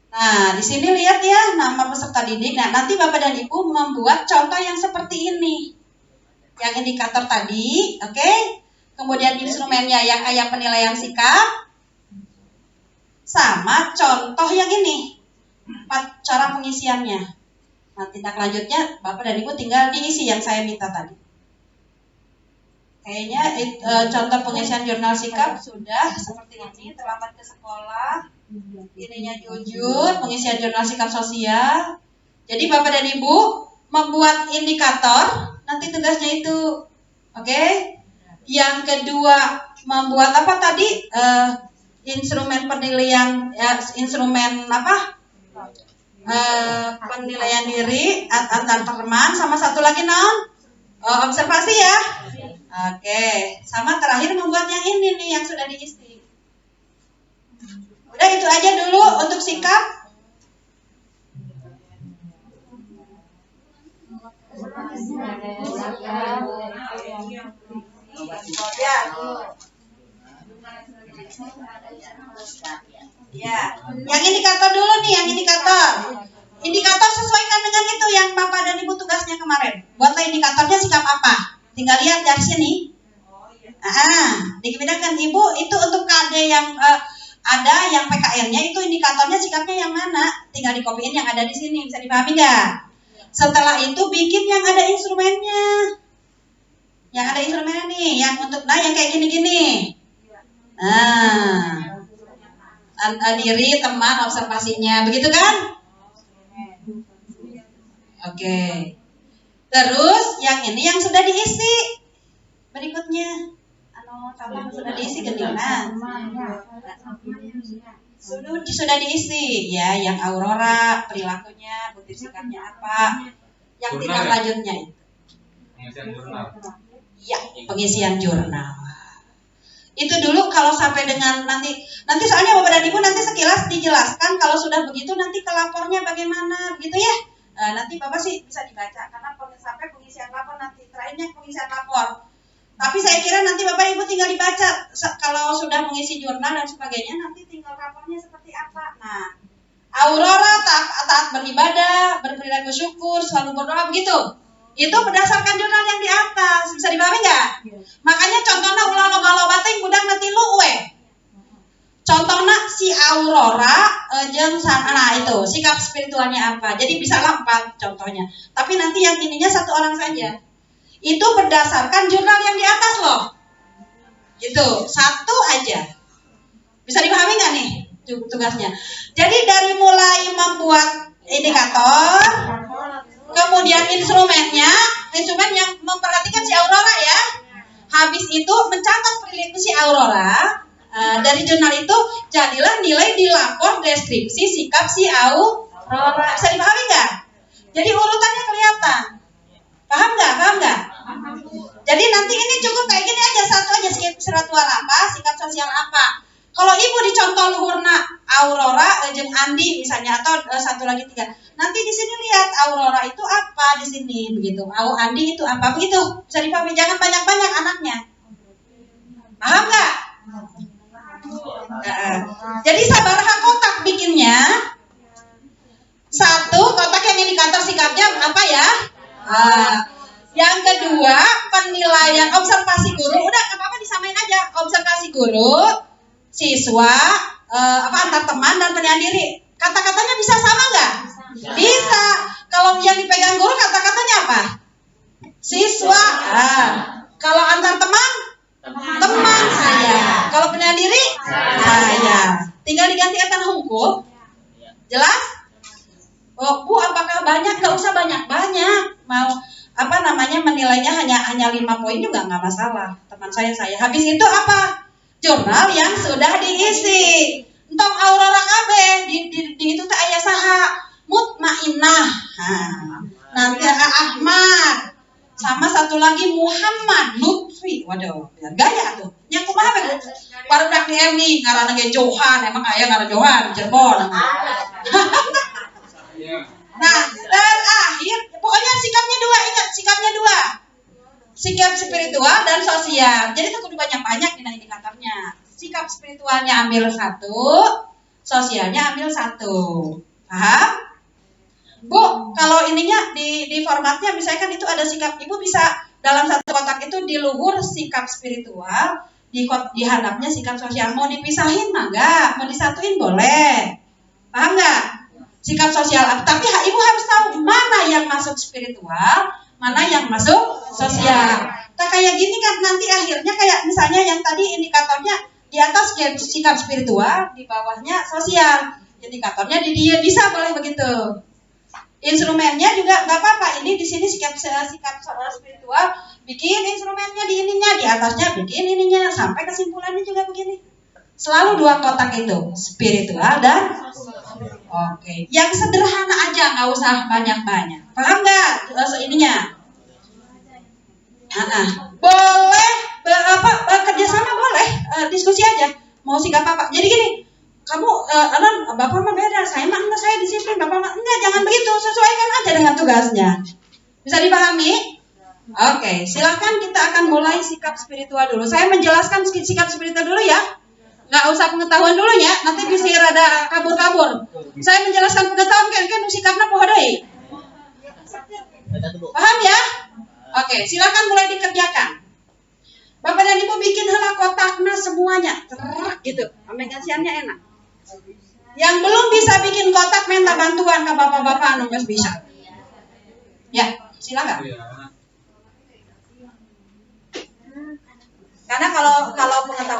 Nah, di sini lihat ya nama peserta didik. Nah, nanti Bapak dan Ibu membuat contoh yang seperti ini. Yang indikator tadi, oke? Kemudian instrumennya yang kayak penilaian sikap. Sama contoh yang ini. Cara pengisiannya. Nah, tindak lanjutnya Bapak dan Ibu tinggal diisi yang saya minta tadi. Kayaknya contoh pengisian jurnal sikap sudah seperti ini, terlambat ke sekolah. Ininya jujur, pengisian jurnal sikap sosial. Jadi Bapak dan Ibu membuat indikator, nanti tugasnya itu, oke? Yang kedua membuat apa tadi? Instrumen penilaian, instrumen apa? Penilaian diri antar teman, sama satu lagi observasi ya. Oke, sama terakhir membuat yang ini nih yang sudah diisi. Udah itu aja dulu untuk sikap. Ya, yang indikator dulu nih, yang indikator. Indikator sesuaikan dengan itu yang Bapak dan Ibu tugasnya kemarin. Buatlah indikatornya sikap apa? Tinggal lihat dari sini. Dibedakan ibu itu untuk KD yang ada yang PKR-nya itu indikatornya sikapnya yang mana, tinggal dikopiin yang ada di sini, bisa dipahami nggak? Setelah itu bikin yang ada instrumennya, nih, yang untuk yang kayak gini-gini. Diri, teman, observasinya, begitu kan? Oke. Terus yang ini yang sudah diisi. Berikutnya, tambah sudah diisi geningan. Sudah diisi, ya, yang aurora, perilakunya, butir sikapnya apa, yang tindak lanjutnya itu. Pengisian jurnal. Ya, pengisian jurnal. Itu dulu kalau sampai dengan nanti soalnya Bapak dan Ibu nanti sekilas dijelaskan kalau sudah begitu nanti kelapornya bagaimana begitu ya. Nanti Bapak sih bisa dibaca karena sampai pengisian lapor nanti terakhirnya pengisian lapor. Tapi saya kira nanti Bapak Ibu tinggal dibaca kalau sudah mengisi jurnal dan sebagainya nanti tinggal rapornya seperti apa. Nah, aurora taat beribadah, berperilaku syukur, selalu berdoa begitu. Itu berdasarkan jurnal yang di atas, bisa dipahami nggak? Makanya contohnya ulah loba-loba teh budang nanti lu contohnya si aurora jeung itu sikap spiritualnya apa. Jadi bisa lah 4 contohnya. Tapi nanti yang ininya 1 orang saja. Itu berdasarkan jurnal yang di atas loh. Gitu, 1 aja. Bisa dipahami nggak nih tugasnya? Jadi dari mulai membuat indikator, kemudian instrumen yang memperhatikan si aurora ya. Habis itu mencatat perilaku si aurora. Dari jurnal itu jadilah nilai di lapor deskripsi sikap si aurora. Bisa dipahami nggak? Jadi urutannya kelihatan. Paham nggak? Jadi nanti ini cukup kayak gini aja, 1 aja sikap spiritual apa, sikap sosial apa. Kalau ibu dicontoh luhurna aurora jeung Andi misalnya atau 1 lagi 3. Nanti di sini lihat aurora itu apa di sini begitu. Andi itu apa begitu. Bisa dipahami, jangan banyak-banyak anaknya. Paham nggak? Jadi sabaraha kotak bikinnya. 1 kotak yang indikator sikapnya apa ya? Yang kedua penilaian observasi guru. Udah nggak apa-apa disamain aja. Observasi guru, siswa, antar teman dan penilaian diri. Kata-katanya bisa sama nggak? Bisa. Kalau yang dipegang guru kata-katanya apa? Siswa. Kalau antar teman saya. Kalau penilaian diri saya. Tinggal diganti kata hukum. Jelas? Oh, Bu, apakah banyak? Nggak usah banyak-banyak. Mau menilainya hanya 5 poin juga nggak masalah. Teman saya. Habis itu apa? Jurnal yang sudah diisi. Entong aurora kabeh di itu teh aya saha? Mutmainnah. Nanti Ahmad. Sama 1 lagi Muhammad Lutfi. Waduh, biar gaya tuh. Nya kumaha we? Barudak di MI ngaranna ge Johan, emang aya ngaranna Johan Cirebon. Nah, terakhir pokoknya sikapnya 2, ingat sikapnya 2. Sikap spiritual dan sosial. Jadi itu kudu banyak-banyak indikatornya. Sikap spiritualnya ambil 1, sosialnya ambil 1. Paham? Bu, kalau ininya di formatnya misalkan itu ada sikap, Ibu bisa dalam 1 kotak itu di luhur sikap spiritual, di hadapnya sikap sosial. Mau dipisahin mah enggak, mau disatuin boleh. Paham enggak? Sikap sosial, tapi Ibu harus tahu mana yang masuk spiritual, mana yang masuk sosial. Nah, kayak gini kan nanti akhirnya kayak misalnya yang tadi indikatornya di atas sikap spiritual, di bawahnya sosial. Indikatornya di dia bisa boleh begitu. Instrumennya juga nggak apa-apa. Ini di sini sikap spiritual, bikin instrumennya di ininya, di atasnya bikin ininya, sampai kesimpulannya juga begini. Selalu 2 kotak itu, spiritual dan oke. Yang sederhana aja, nggak usah banyak-banyak. Paham nggak ininya? Boleh kerjasama boleh, diskusi aja. Mau sikap apa? Jadi gini, kamu Bapak mah beda, saya mah enggak, saya disiplin, Bapak mah enggak, jangan begitu, sesuaikan aja dengan tugasnya. Bisa dipahami? Oke, silakan kita akan mulai sikap spiritual dulu. Saya menjelaskan sikap spiritual dulu ya. Nggak usah pengetahuan dulu ya, nanti bisa rada kabur-kabur. Saya menjelaskan pengetahuan kan sikapnya poho deui. Paham ya? Oke, silakan mulai dikerjakan. Bapak dan Ibu bikin heula kotakna semuanya. Gitu. Komunikasiannya enak. Yang belum bisa bikin kotak minta bantuan ke bapak-bapak anu geus bisa. Ya, silakan. Karena kalau pengetahuan